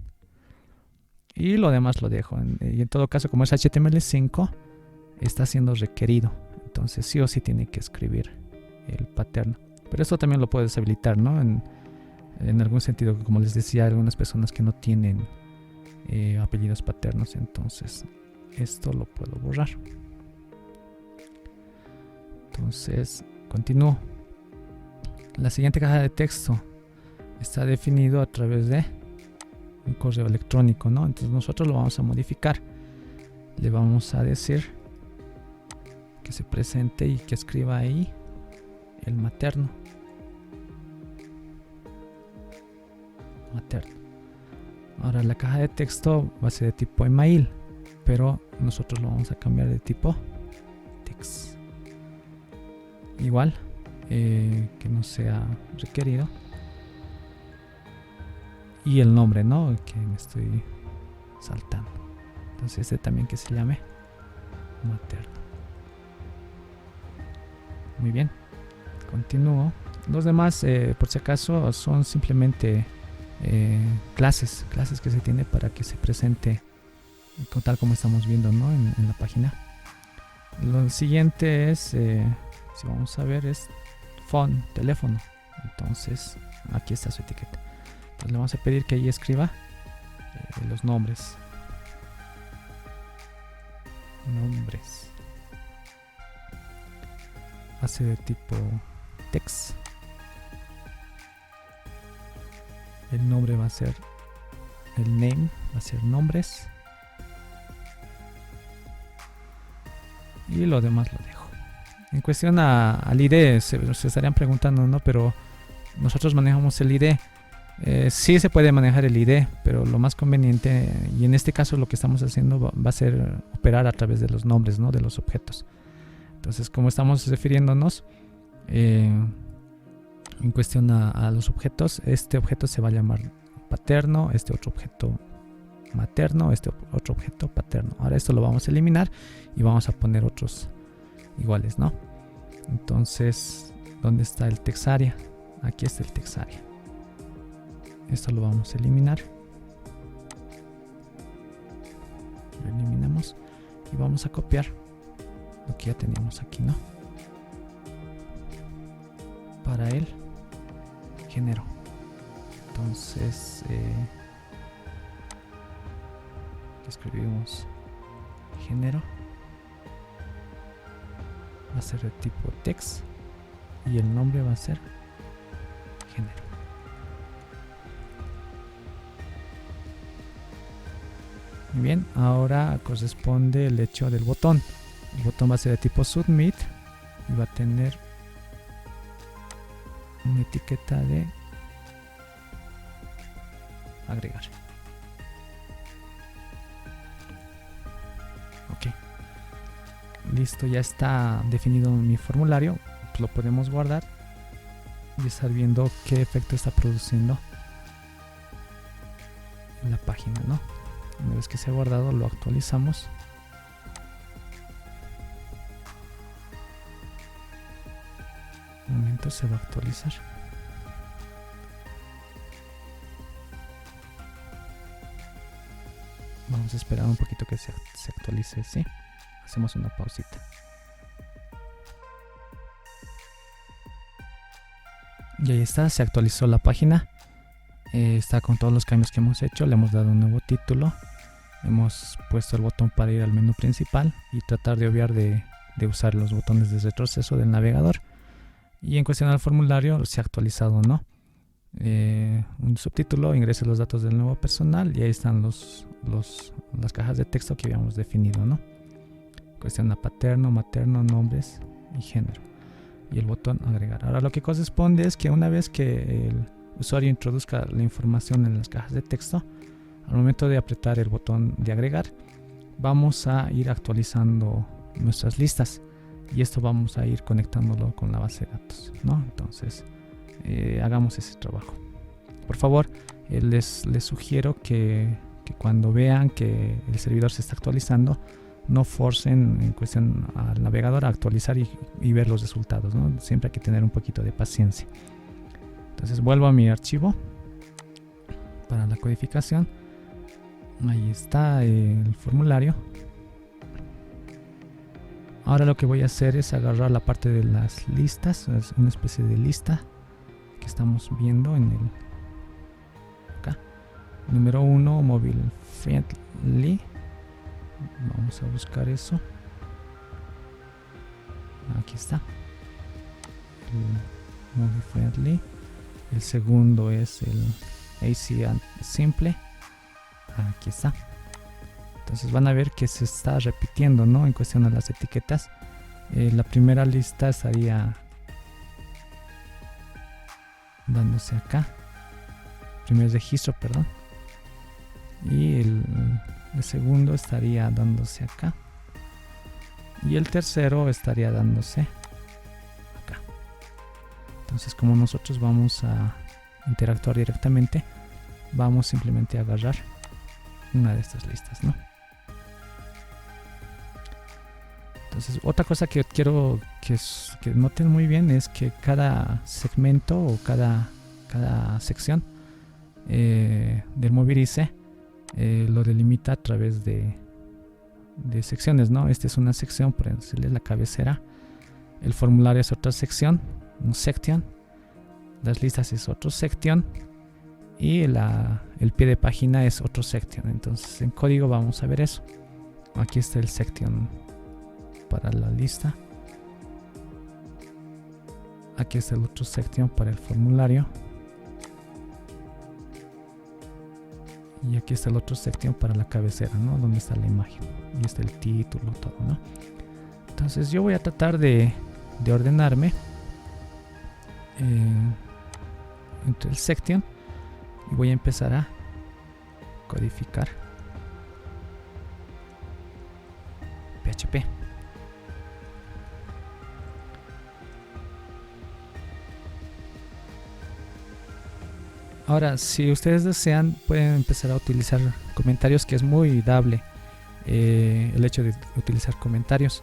Y lo demás lo dejo. Y en todo caso, como es HTML5, está siendo requerido. Entonces sí o sí tiene que escribir el paterno. Pero esto también lo puedes habilitar, ¿no? En algún sentido, como les decía, algunas personas que no tienen apellidos paternos, entonces esto lo puedo borrar. Entonces continúo. La siguiente caja de texto está definido a través de un correo electrónico, ¿no? Entonces nosotros lo vamos a modificar. Le vamos a decir que se presente y que escriba ahí el materno. Ahora la caja de texto va a ser de tipo email, pero nosotros lo vamos a cambiar de tipo text. Igual, que no sea requerido. Y el nombre, ¿no? Que me estoy saltando. Entonces este también que se llame materno. Muy bien. Continúo. Los demás, por si acaso, son simplemente clases que se tiene para que se presente tal como estamos viendo, ¿no? en la página. Lo siguiente es, si vamos a ver, es phone, teléfono. Entonces aquí está su etiqueta. Entonces le vamos a pedir que ahí escriba los nombres. Hace de tipo text. El nombre va a ser, el name va a ser nombres. Y lo demás lo dejo. En cuestión al ID, se estarían preguntando, ¿no? Pero nosotros manejamos el ID. Sí se puede manejar el ID, pero lo más conveniente, y en este caso lo que estamos haciendo va a ser operar a través de los nombres, ¿no? De los objetos. Entonces, como estamos refiriéndonos en cuestión a los objetos, este objeto se va a llamar paterno, este otro objeto materno, este otro objeto paterno. Ahora esto lo vamos a eliminar y vamos a poner otros iguales, ¿no? Entonces, ¿dónde está el text area? Aquí está el text area. Esto lo vamos a eliminar. Lo eliminamos y vamos a copiar lo que ya teníamos aquí, ¿no? Para el género. Entonces escribimos género, va a ser de tipo text y el nombre va a ser género. Muy bien, ahora corresponde el hecho del botón. El botón va a ser de tipo submit y va a tener una etiqueta de agregar. Ok, listo, ya está definido mi formulario. Pues lo podemos guardar y estar viendo qué efecto está produciendo en la página, ¿no? Una vez que se ha guardado, lo actualizamos. Un momento, se va a actualizar. Vamos a esperar un poquito que se actualice, ¿sí? Hacemos una pausita. Y ahí está, se actualizó la página. Está con todos los cambios que hemos hecho. Le hemos dado un nuevo título. Hemos puesto el botón para ir al menú principal y tratar de obviar de usar los botones de retroceso del navegador. Y en cuestión al formulario se ha actualizado, ¿no? Un subtítulo, ingrese los datos del nuevo personal y ahí están las cajas de texto que habíamos definido, ¿no? Cuestión a paterno, materno, nombres y género. Y el botón agregar. Ahora lo que corresponde es que una vez que el usuario introduzca la información en las cajas de texto, al momento de apretar el botón de agregar, vamos a ir actualizando nuestras listas y esto vamos a ir conectándolo con la base de datos, ¿no? Entonces hagamos ese trabajo. Por favor, les sugiero que cuando vean que el servidor se está actualizando, no forcen en cuestión al navegador a actualizar y ver los resultados, ¿no? Siempre hay que tener un poquito de paciencia. Entonces vuelvo a mi archivo para la codificación. Ahí está el formulario. Ahora lo que voy a hacer es agarrar la parte de las listas, es una especie de lista que estamos viendo en el acá. Número 1, mobile friendly. Vamos a buscar eso. Aquí está. El mobile friendly. El segundo es el AC simple. Aquí está. Entonces van a ver que se está repitiendo, ¿no? En cuestión a las etiquetas. La primera lista estaría dándose acá. Primer registro, perdón. Y el segundo estaría dándose acá. Y el tercero estaría dándose acá. Entonces, como nosotros vamos a interactuar directamente, vamos simplemente a agarrar una de estas listas, ¿no? Entonces, otra cosa que quiero que noten muy bien es que cada segmento o cada sección del Mobilize lo delimita a través de secciones, ¿no? Esta es una sección, por decirle la cabecera. El formulario es otra sección, un section. Las listas es otro section. Y el pie de página es otro section. Entonces, en código vamos a ver eso. Aquí está el section para la lista. Aquí está el otro section para el formulario. Y aquí está el otro section para la cabecera, ¿no? Donde está la imagen. Y está el título, todo, ¿no? Entonces yo voy a tratar de ordenarme entre el section. Y voy a empezar a codificar PHP. Ahora, si ustedes desean, pueden empezar a utilizar comentarios, que es muy dable el hecho de utilizar comentarios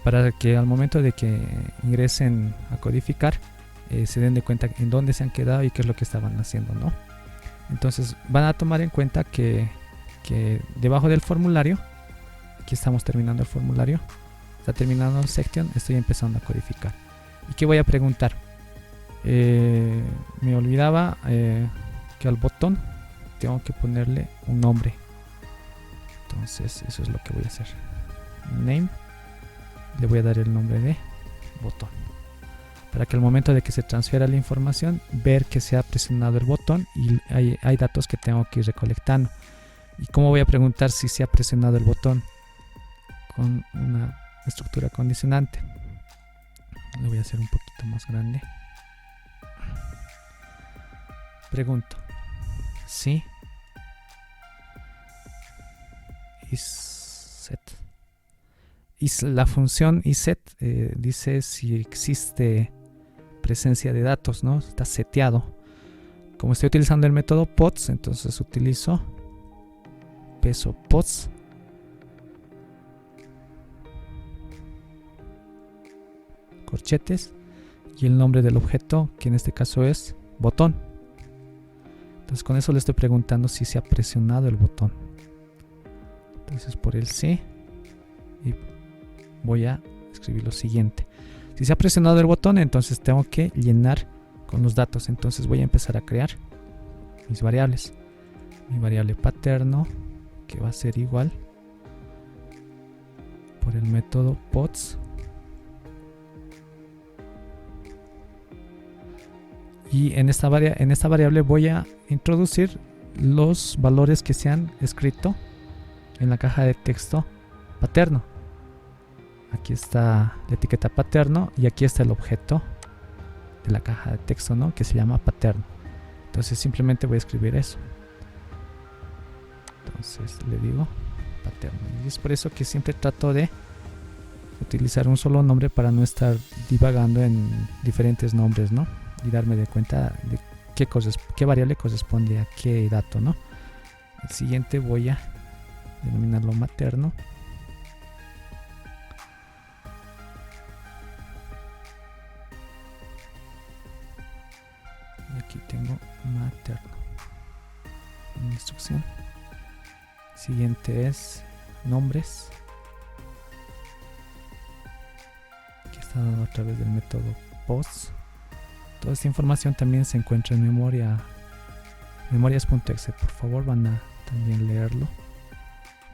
para que al momento de que ingresen a codificar se den de cuenta en dónde se han quedado y qué es lo que estaban haciendo, ¿no? Entonces van a tomar en cuenta que debajo del formulario, aquí estamos terminando el formulario, está terminando el section, estoy empezando a codificar. ¿Y qué voy a preguntar? Me olvidaba que al botón tengo que ponerle un nombre. Entonces eso es lo que voy a hacer. Name, le voy a dar el nombre de botón, para que al momento de que se transfiera la información, ver que se ha presionado el botón y hay datos que tengo que ir recolectando. ¿Y cómo voy a preguntar si se ha presionado el botón? Con una estructura condicionante. Lo voy a hacer un poquito más grande. Pregunto si isSet. La función isSet dice si existe presencia de datos, ¿no? Está seteado. Como estoy utilizando el método pods, entonces utilizo peso pods. Corchetes. Y el nombre del objeto, que en este caso es botón. Entonces con eso le estoy preguntando si se ha presionado el botón. Entonces por el sí. Y voy a escribir lo siguiente. Si se ha presionado el botón, entonces tengo que llenar con los datos. Entonces voy a empezar a crear mis variables. Mi variable paterno, que va a ser igual por el método pods. Y en esta variable voy a introducir los valores que se han escrito en la caja de texto paterno. Aquí está la etiqueta paterno y aquí está el objeto de la caja de texto, ¿no? Que se llama paterno. Entonces simplemente voy a escribir eso. Entonces le digo paterno. Y es por eso que siempre trato de utilizar un solo nombre para no estar divagando en diferentes nombres, ¿no? y darme de cuenta de qué variable corresponde a qué dato, ¿no? El siguiente voy a denominarlo materno. Y aquí tengo materno. En instrucción. Siguiente es nombres. Aquí está dado a través del método post. Toda esta información también se encuentra en memorias.exe. Por favor, van a también leerlo.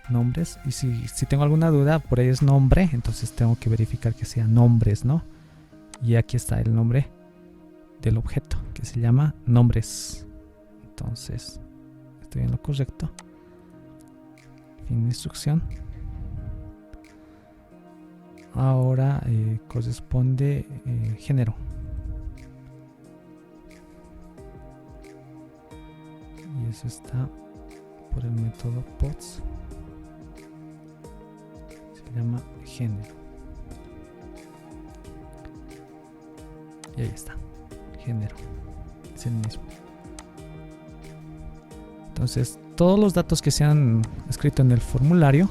Nombres. Y si tengo alguna duda, por ahí es nombre, entonces tengo que verificar que sea nombres, ¿no? Y aquí está el nombre del objeto, que se llama nombres. Entonces, estoy en lo correcto. Fin de instrucción. Ahora corresponde género. Y eso está por el método pods. Se llama género. Y ahí está. Género. Es el mismo. Entonces, todos los datos que se han escrito en el formulario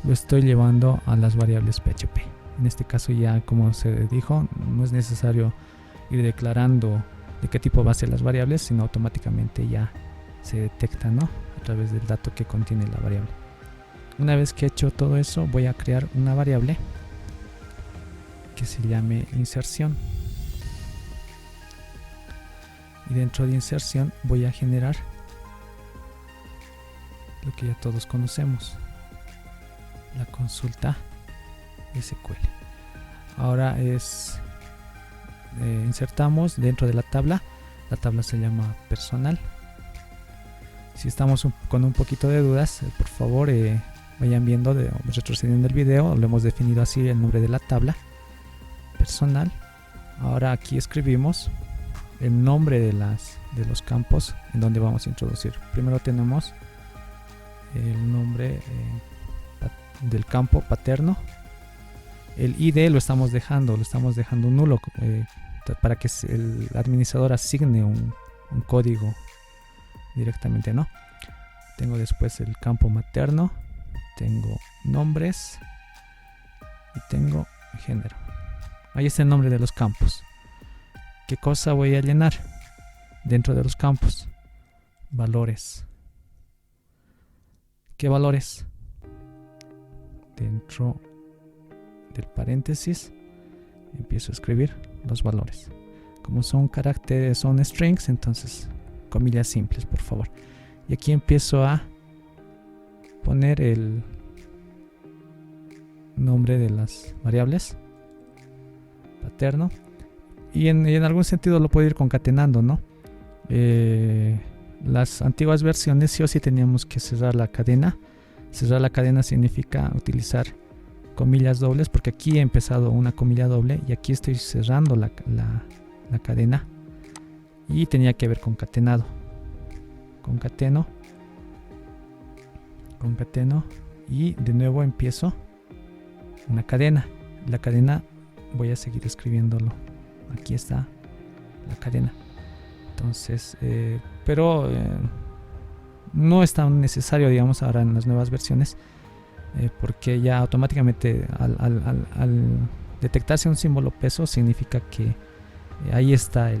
lo estoy llevando a las variables PHP. En este caso, ya como se dijo, no es necesario ir declarando de qué tipo va a ser las variables, sino automáticamente ya se detecta, ¿no? A través del dato que contiene la variable. Una vez que he hecho todo eso, voy a crear una variable que se llame inserción. Y dentro de inserción voy a generar lo que ya todos conocemos, la consulta SQL. Ahora insertamos dentro de la tabla se llama personal. Si estamos con un poquito de dudas, por favor vayan viendo, retrocediendo el video, lo hemos definido así el nombre de la tabla, personal. Ahora aquí escribimos el nombre de los campos en donde vamos a introducir. Primero tenemos el nombre del campo paterno. El ID lo estamos dejando nulo para que el administrador asigne un código directamente, ¿no? Tengo después el campo materno, tengo nombres y tengo género. Ahí está el nombre de los campos. ¿Qué cosa voy a llenar dentro de los campos? Valores. ¿Qué valores? Dentro del paréntesis empiezo a escribir los valores. Como son caracteres, son strings, entonces comillas simples, por favor. Y aquí empiezo a poner el nombre de las variables, paterno, y en algún sentido lo puedo ir concatenando, ¿no? Las antiguas versiones sí o sí teníamos que cerrar la cadena. Cerrar la cadena significa utilizar comillas dobles, porque aquí he empezado una comilla doble y aquí estoy cerrando la cadena, y tenía que haber concatenado. Concateno y de nuevo empiezo una cadena. La cadena voy a seguir escribiéndolo. Aquí está la cadena. Entonces, pero no es tan necesario, digamos, ahora en las nuevas versiones, porque ya automáticamente al detectarse un símbolo peso significa que ahí está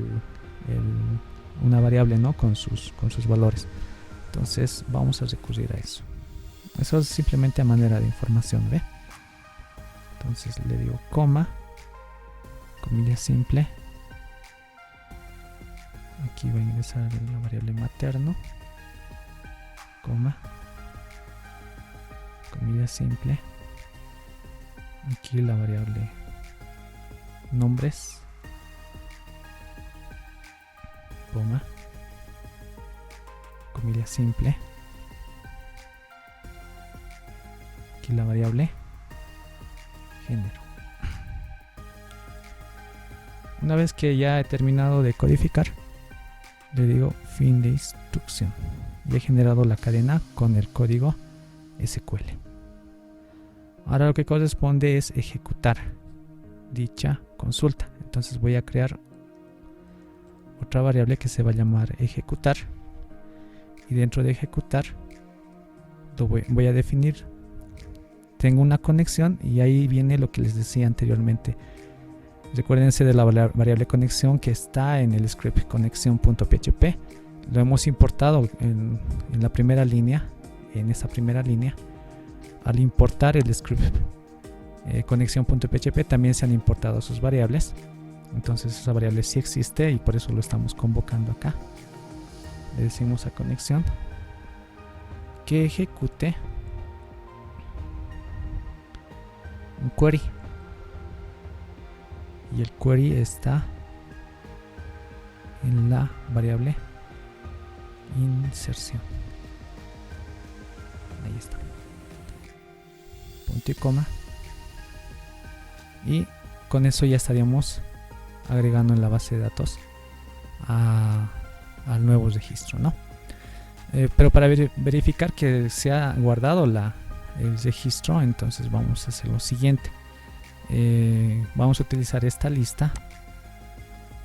una variable, ¿no? con sus valores. Entonces vamos a recurrir a eso. Eso es simplemente a manera de información, ¿ve? Entonces le digo coma, comilla simple. Aquí voy a ingresar la variable materno, coma, comilla simple. Aquí la variable nombres, coma, comilla simple. Aquí la variable género. Una vez que ya he terminado de codificar, le digo fin de instrucción. Ya he generado la cadena con el código SQL. Ahora lo que corresponde es ejecutar dicha consulta. Entonces voy a crear otra variable que se va a llamar ejecutar, y dentro de ejecutar voy a definir, tengo una conexión, y ahí viene lo que les decía anteriormente. Recuérdense de la variable conexión que está en el script conexión.php. Lo hemos importado en la primera línea, en esa primera línea. Al importar el script conexión.php también se han importado sus variables. Entonces esa variable sí existe y por eso lo estamos convocando acá. Le decimos a conexión que ejecute un query, y el query está en la variable inserción. Ahí está, punto y coma, y con eso ya estaríamos agregando en la base de datos al nuevo registro, ¿no? Pero para verificar que se ha guardado el registro, entonces vamos a hacer lo siguiente. Vamos a utilizar esta lista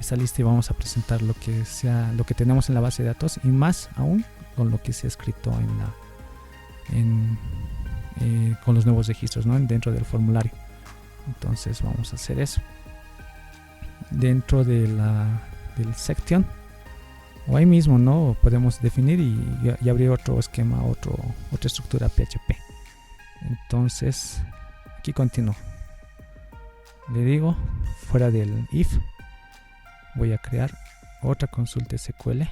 y vamos a presentar lo que tenemos en la base de datos, y más aún con lo que se ha escrito con los nuevos registros, ¿no? Dentro del formulario. Entonces vamos a hacer eso dentro de del section, o ahí mismo, ¿no? Podemos definir y abrir otro esquema, otra estructura PHP. Entonces aquí continúo, le digo fuera del if, voy a crear otra consulta SQL,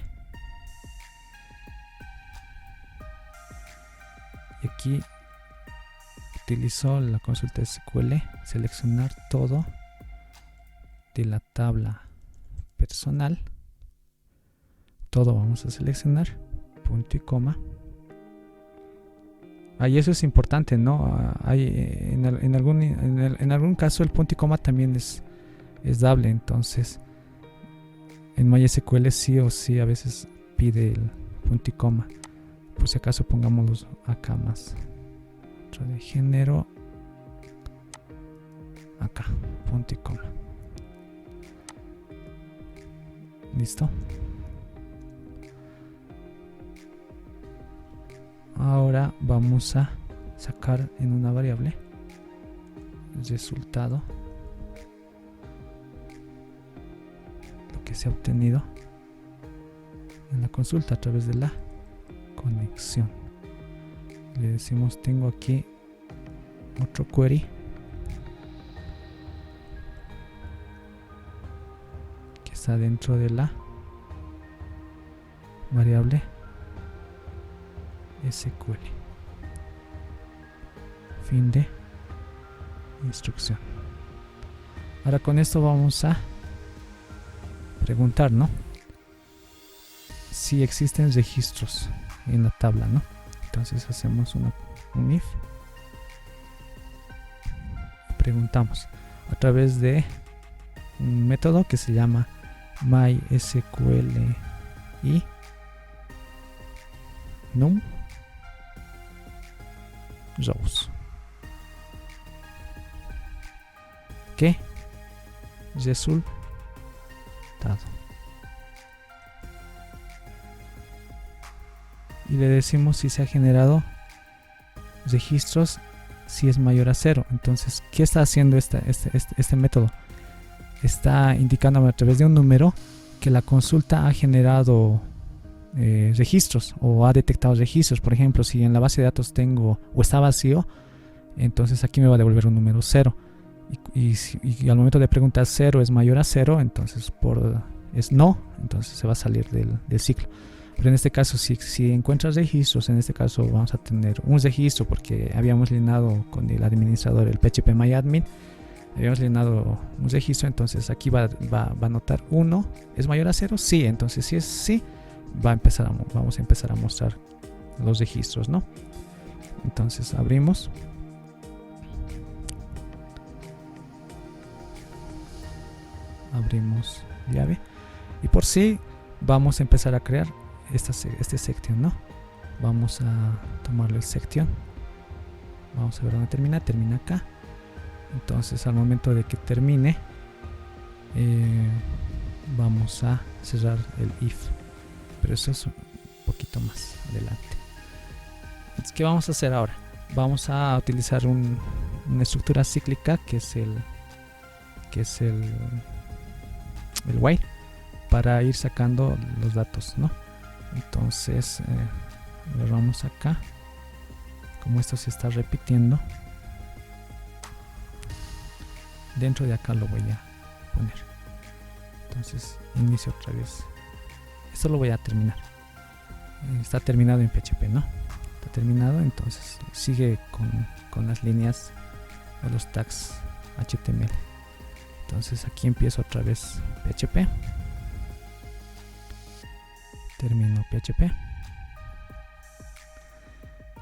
y aquí utilizo la consulta SQL, seleccionar todo de la tabla personal, todo vamos a seleccionar, punto y coma. Ahí eso es importante, ¿no? En algún caso el punto y coma también es dable, entonces en MySQL sí o sí a veces pide el punto y coma. Por si acaso pongámoslos acá más, otro de género, acá, punto y coma. Listo. Ahora vamos a sacar en una variable el resultado, lo que se ha obtenido en la consulta a través de la conexión. Le decimos, tengo aquí otro query que está dentro de la variable SQL. Fin de instrucción. Ahora con esto vamos a preguntar, ¿no? Si existen registros en la tabla, ¿no? Entonces hacemos un if, preguntamos a través de un método que se llama MySQL y num rows, ¿qué resultado? Y le decimos si se ha generado registros si es mayor a 0. Entonces, ¿qué está haciendo este método? Está indicándome a través de un número que la consulta ha generado registros o ha detectado registros. Por ejemplo, si en la base de datos tengo o está vacío, entonces aquí me va a devolver un número 0. Y al momento de preguntar 0 es mayor a 0, entonces es no, entonces se va a salir del ciclo. Pero en este caso, si encuentras registros, en este caso vamos a tener un registro porque habíamos llenado con el administrador, el phpMyAdmin, habíamos llenado un registro, entonces aquí va a notar 1, ¿es mayor a 0? Sí, entonces si es sí, vamos a empezar a mostrar los registros, ¿no? Entonces abrimos. Abrimos llave y por sí vamos a empezar a crear este section, ¿no? Vamos a tomarle el section, vamos a ver dónde termina acá. Entonces al momento de que termine vamos a cerrar el if, pero eso es un poquito más adelante. Entonces, ¿qué vamos a hacer ahora? Vamos a utilizar una estructura cíclica que es el while, para ir sacando los datos, ¿no? Entonces agarramos acá, como esto se está repitiendo, dentro de acá lo voy a poner. Entonces inicio otra vez. Esto lo voy a terminar. Está terminado en PHP, ¿no? Está terminado, entonces sigue con las líneas o los tags HTML. Entonces aquí empiezo otra vez PHP. Termino PHP.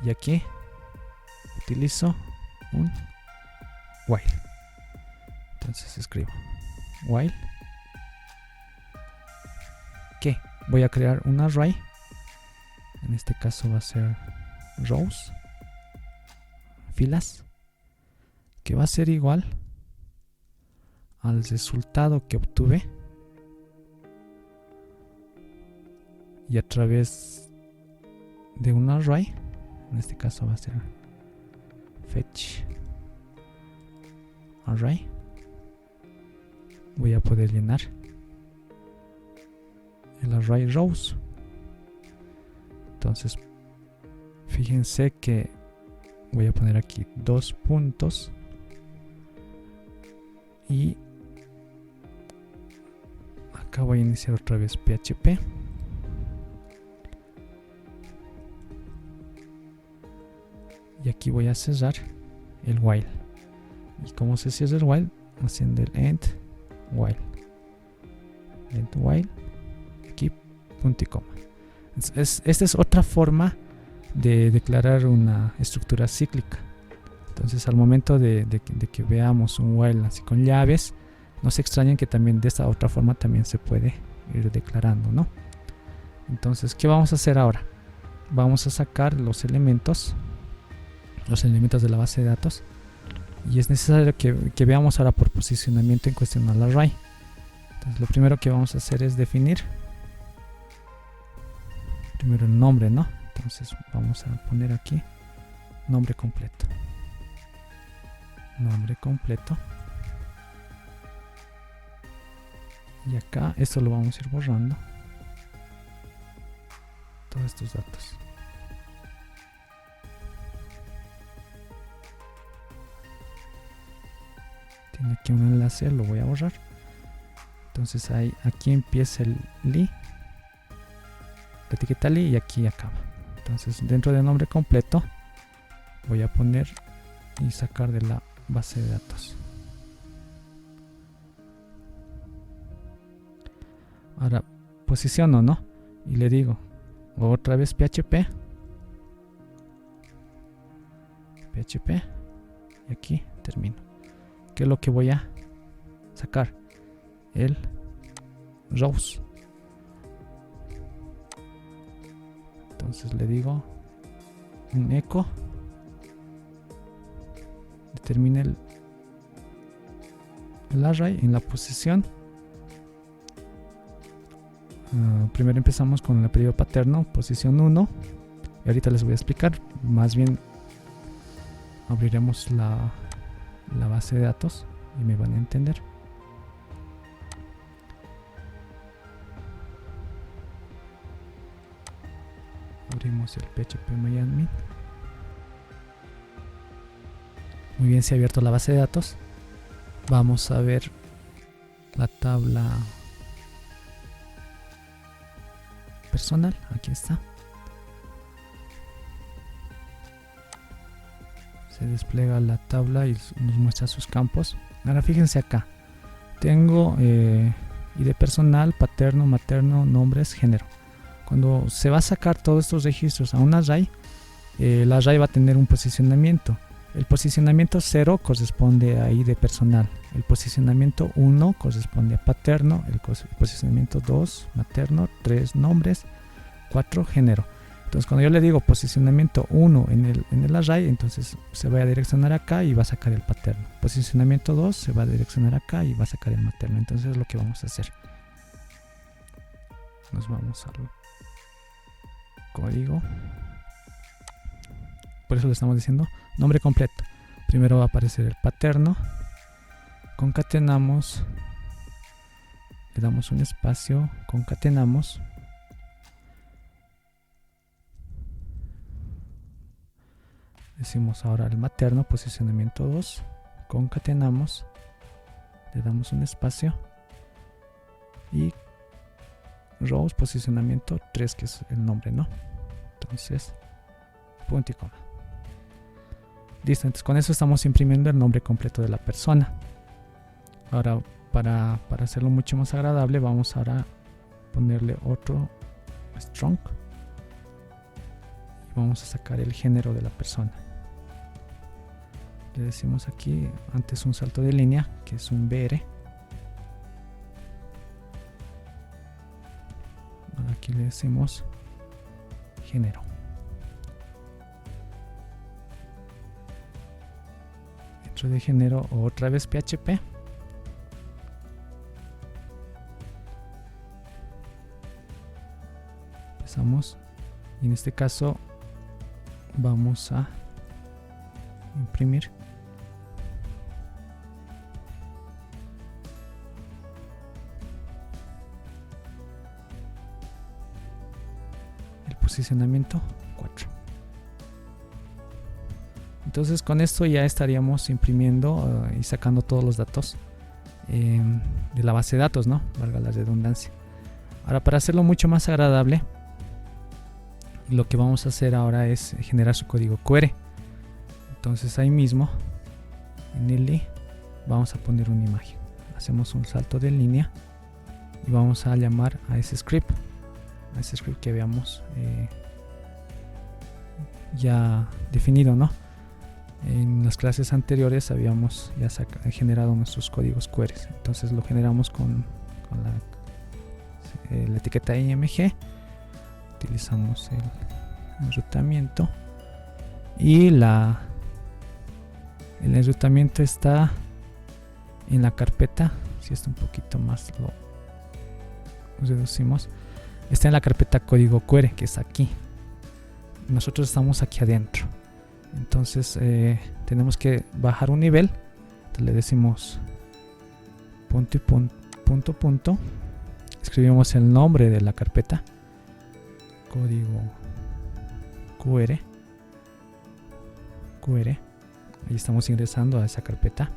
Y aquí utilizo un while. Entonces escribo while. ¿Qué? Voy a crear un array. En este caso va a ser rows, filas, que va a ser igual al resultado que obtuve, y a través de un array, en este caso va a ser fetch array, voy a poder llenar el array rows. Entonces fíjense que voy a poner aquí 2 puntos y acá voy a iniciar otra vez PHP. Y aquí voy a cerrar el while. ¿Y cómo se cierra el while? Haciendo el end while. End while. Aquí punto y coma. Esta es otra forma de declarar una estructura cíclica. Entonces al momento de que veamos un while así con llaves, no se extrañen que también de esta otra forma también se puede ir declarando, ¿no? Entonces, ¿qué vamos a hacer ahora? Vamos a sacar los elementos de la base de datos, y es necesario que veamos ahora por posicionamiento en cuestión al array. Entonces lo primero que vamos a hacer es definir primero el nombre, ¿no? Entonces vamos a poner aquí nombre completo. Nombre completo. Y acá esto lo vamos a ir borrando. Todos estos datos. Tiene aquí un enlace, lo voy a borrar. Entonces aquí empieza el li, la etiqueta li, y aquí acaba. Entonces dentro del nombre completo voy a poner y sacar de la base de datos. Ahora posiciono, ¿no? Y le digo otra vez PHP, y aquí termino. ¿Qué es lo que voy a sacar? El rows. Entonces le digo un echo, determine el array en la posición. Primero empezamos con el apellido paterno, posición 1, y ahorita les voy a explicar. Más bien abriremos la base de datos y me van a entender. Abrimos el phpMyAdmin. Muy bien, se ha abierto la base de datos. Vamos a ver la tabla personal. Aquí está. Se despliega la tabla y nos muestra sus campos. Ahora fíjense acá. Tengo ID personal, paterno, materno, nombres, género. Cuando se va a sacar todos estos registros a un array, el array va a tener un posicionamiento. El posicionamiento 0 corresponde a ID personal. El posicionamiento 1 corresponde a paterno. El posicionamiento 2, materno. 3, nombres. 4, género. Entonces cuando yo le digo posicionamiento 1 en el array, entonces se va a direccionar acá y va a sacar el paterno. Posicionamiento 2 se va a direccionar acá y va a sacar el materno. Entonces es lo que vamos a hacer. Nos vamos al código. Por eso le estamos diciendo nombre completo. Primero va a aparecer el paterno. Concatenamos. Le damos un espacio. Concatenamos. Decimos ahora el materno, posicionamiento 2. Concatenamos. Le damos un espacio. Y rows, posicionamiento 3, que es el nombre, ¿no? Entonces, punto y coma. Listo, entonces con eso estamos imprimiendo el nombre completo de la persona. Ahora, para hacerlo mucho más agradable, vamos ahora a ponerle otro strong. Y vamos a sacar el género de la persona. Le decimos aquí, antes un salto de línea, que es un BR. Ahora aquí le decimos género. Dentro de género, otra vez PHP. Empezamos. Y en este caso vamos a imprimir. El posicionamiento 4. Entonces con esto ya estaríamos imprimiendo y sacando todos los datos de la base de datos, ¿no? Valga la redundancia. Ahora, para hacerlo mucho más agradable, lo que vamos a hacer ahora es generar su código QR. Entonces ahí mismo en el i vamos a poner una imagen. Hacemos un salto de línea y vamos a llamar a ese script que habíamos ya definido, ¿no? En las clases anteriores habíamos ya generado nuestros códigos QR. Entonces lo generamos con la etiqueta img. Utilizamos el enrutamiento y el enrutamiento está en la carpeta. Si esto un poquito más lo reducimos, está en la carpeta código QR, que es aquí. Nosotros estamos aquí adentro, entonces tenemos que bajar un nivel. Entonces le decimos punto y punto, escribimos el nombre de la carpeta código QR. Ahí estamos ingresando a esa carpeta.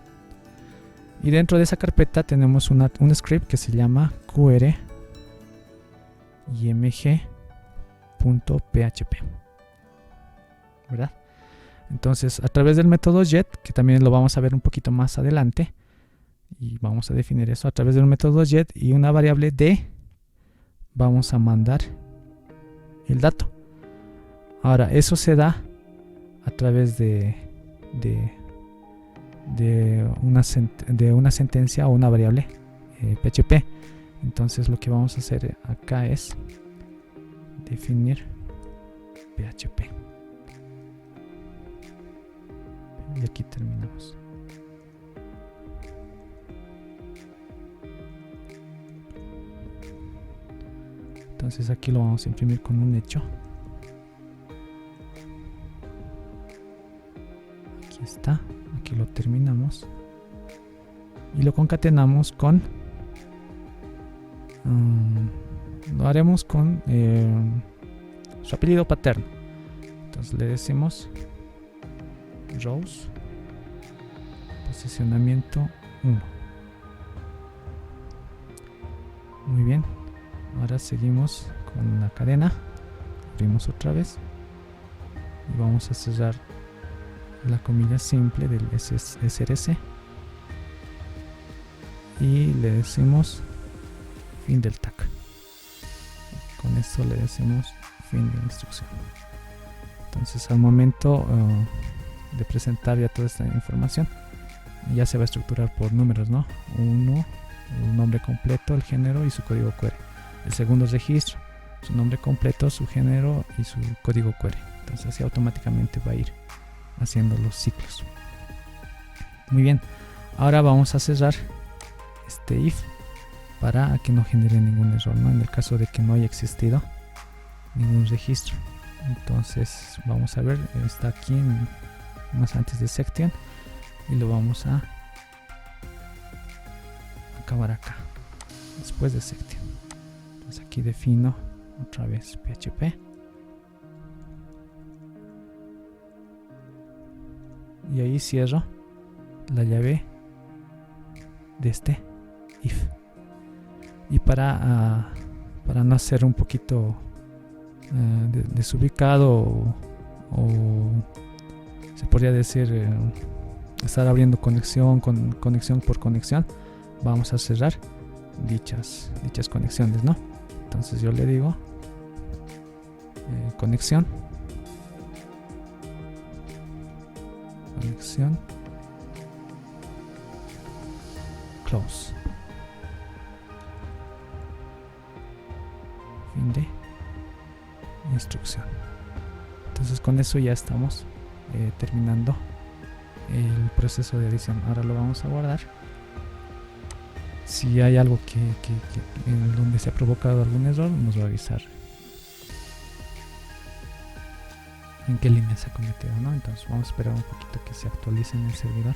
Y dentro de esa carpeta tenemos un script que se llama QR img.php, ¿verdad? Entonces, a través del método get, que también lo vamos a ver un poquito más adelante, y vamos a definir eso a través del método get y una variable d, vamos a mandar el dato. Ahora, eso se da a través de una sentencia o una variable PHP. Entonces lo que vamos a hacer acá es definir PHP. Y aquí terminamos. Entonces aquí lo vamos a imprimir con un hecho. Aquí está. Aquí lo terminamos. Y lo concatenamos con... lo haremos con su apellido paterno. Entonces le decimos rows, posicionamiento 1. Muy bien. Ahora seguimos con la cadena. Abrimos otra vez. Y vamos a cerrar la comilla simple del SRC. Y le decimos fin del tag. Con esto le decimos fin de la instrucción. Entonces al momento de presentar ya toda esta información, ya se va a estructurar por números, ¿no? Uno, el nombre completo, el género y su código QR. El segundo registro, su nombre completo, su género y su código QR. Entonces así automáticamente va a ir haciendo los ciclos. Muy bien, ahora vamos a cerrar este if para que no genere ningún error, ¿no? En el caso de que no haya existido ningún registro. Entonces vamos a ver, está aquí más antes de section y lo vamos a acabar acá después de section. Entonces aquí defino otra vez PHP y ahí cierro la llave de este if. Y para no ser un poquito desubicado o se podría decir estar abriendo conexión por conexión, vamos a cerrar dichas conexiones, ¿no? Entonces yo le digo conexión close, fin de instrucción. Entonces con eso ya estamos terminando el proceso de edición. Ahora lo vamos a guardar. Si hay algo en donde se ha provocado algún error, nos va a avisar en qué línea se ha cometido, ¿no? Entonces vamos a esperar un poquito que se actualice en el servidor.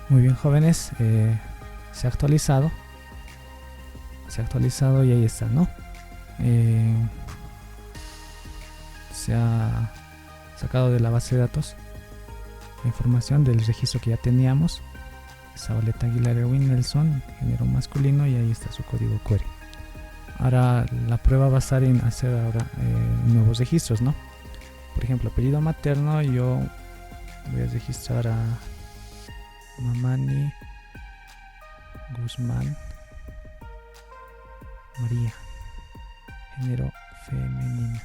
Muy bien, jóvenes, se ha actualizado y ahí está, ¿no? Se ha sacado de la base de datos la información del registro que ya teníamos. Zabaleta Aguilar Erwin Nelson, género masculino, y ahí está su código query. Ahora la prueba va a estar en hacer ahora nuevos registros, ¿no? Por ejemplo, apellido materno, yo voy a registrar a Mamani Guzmán María, género femenino.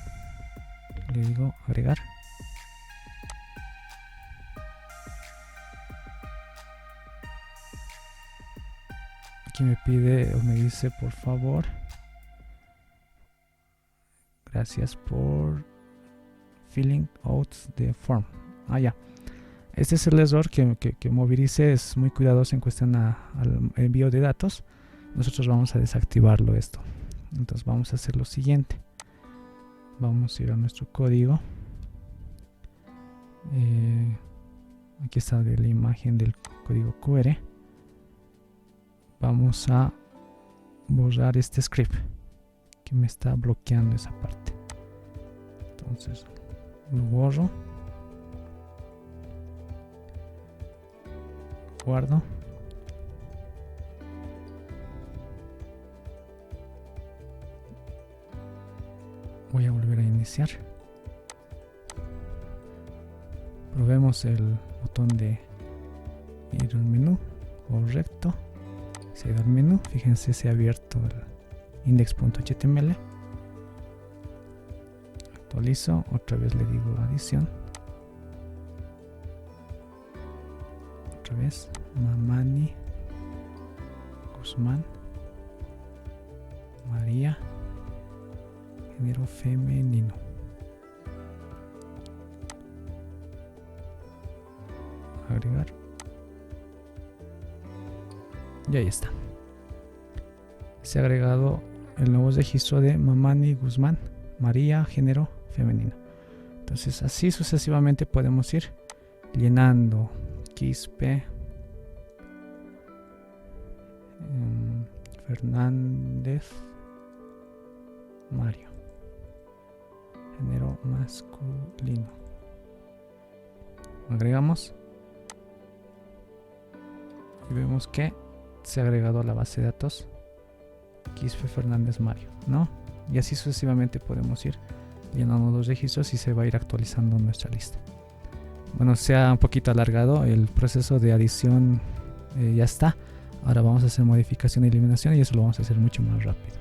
Le digo agregar. Aquí me pide o me dice, por favor, gracias por filling out the form. Ya. Este es el error que Movirice es muy cuidadoso en cuestión al envío de datos. Nosotros vamos a desactivarlo esto. Entonces vamos a hacer lo siguiente. Vamos a ir a nuestro código. Aquí está la imagen del código QR. Vamos a borrar este script que me está bloqueando esa parte. Entonces lo borro. Guardo. Voy a volver a iniciar. Probemos el botón de ir al menú. Correcto. Se ha ido al menú. Fíjense, se ha abierto el index.html. Actualizo. Otra vez le digo adición. Otra vez. Mamani Guzmán María, género femenino. Agregar. Y ahí está. Se ha agregado el nuevo registro de Mamani Guzmán María, género femenino. Entonces así sucesivamente podemos ir llenando Quispe Fernández Mario, género masculino. Agregamos y vemos que se ha agregado a la base de datos Quispe Fernández Mario, ¿no? Y así sucesivamente podemos ir llenando los registros y se va a ir actualizando nuestra lista. Bueno, se ha un poquito alargado el proceso de adición, ya está. Ahora vamos a hacer modificación y eliminación y eso lo vamos a hacer mucho más rápido.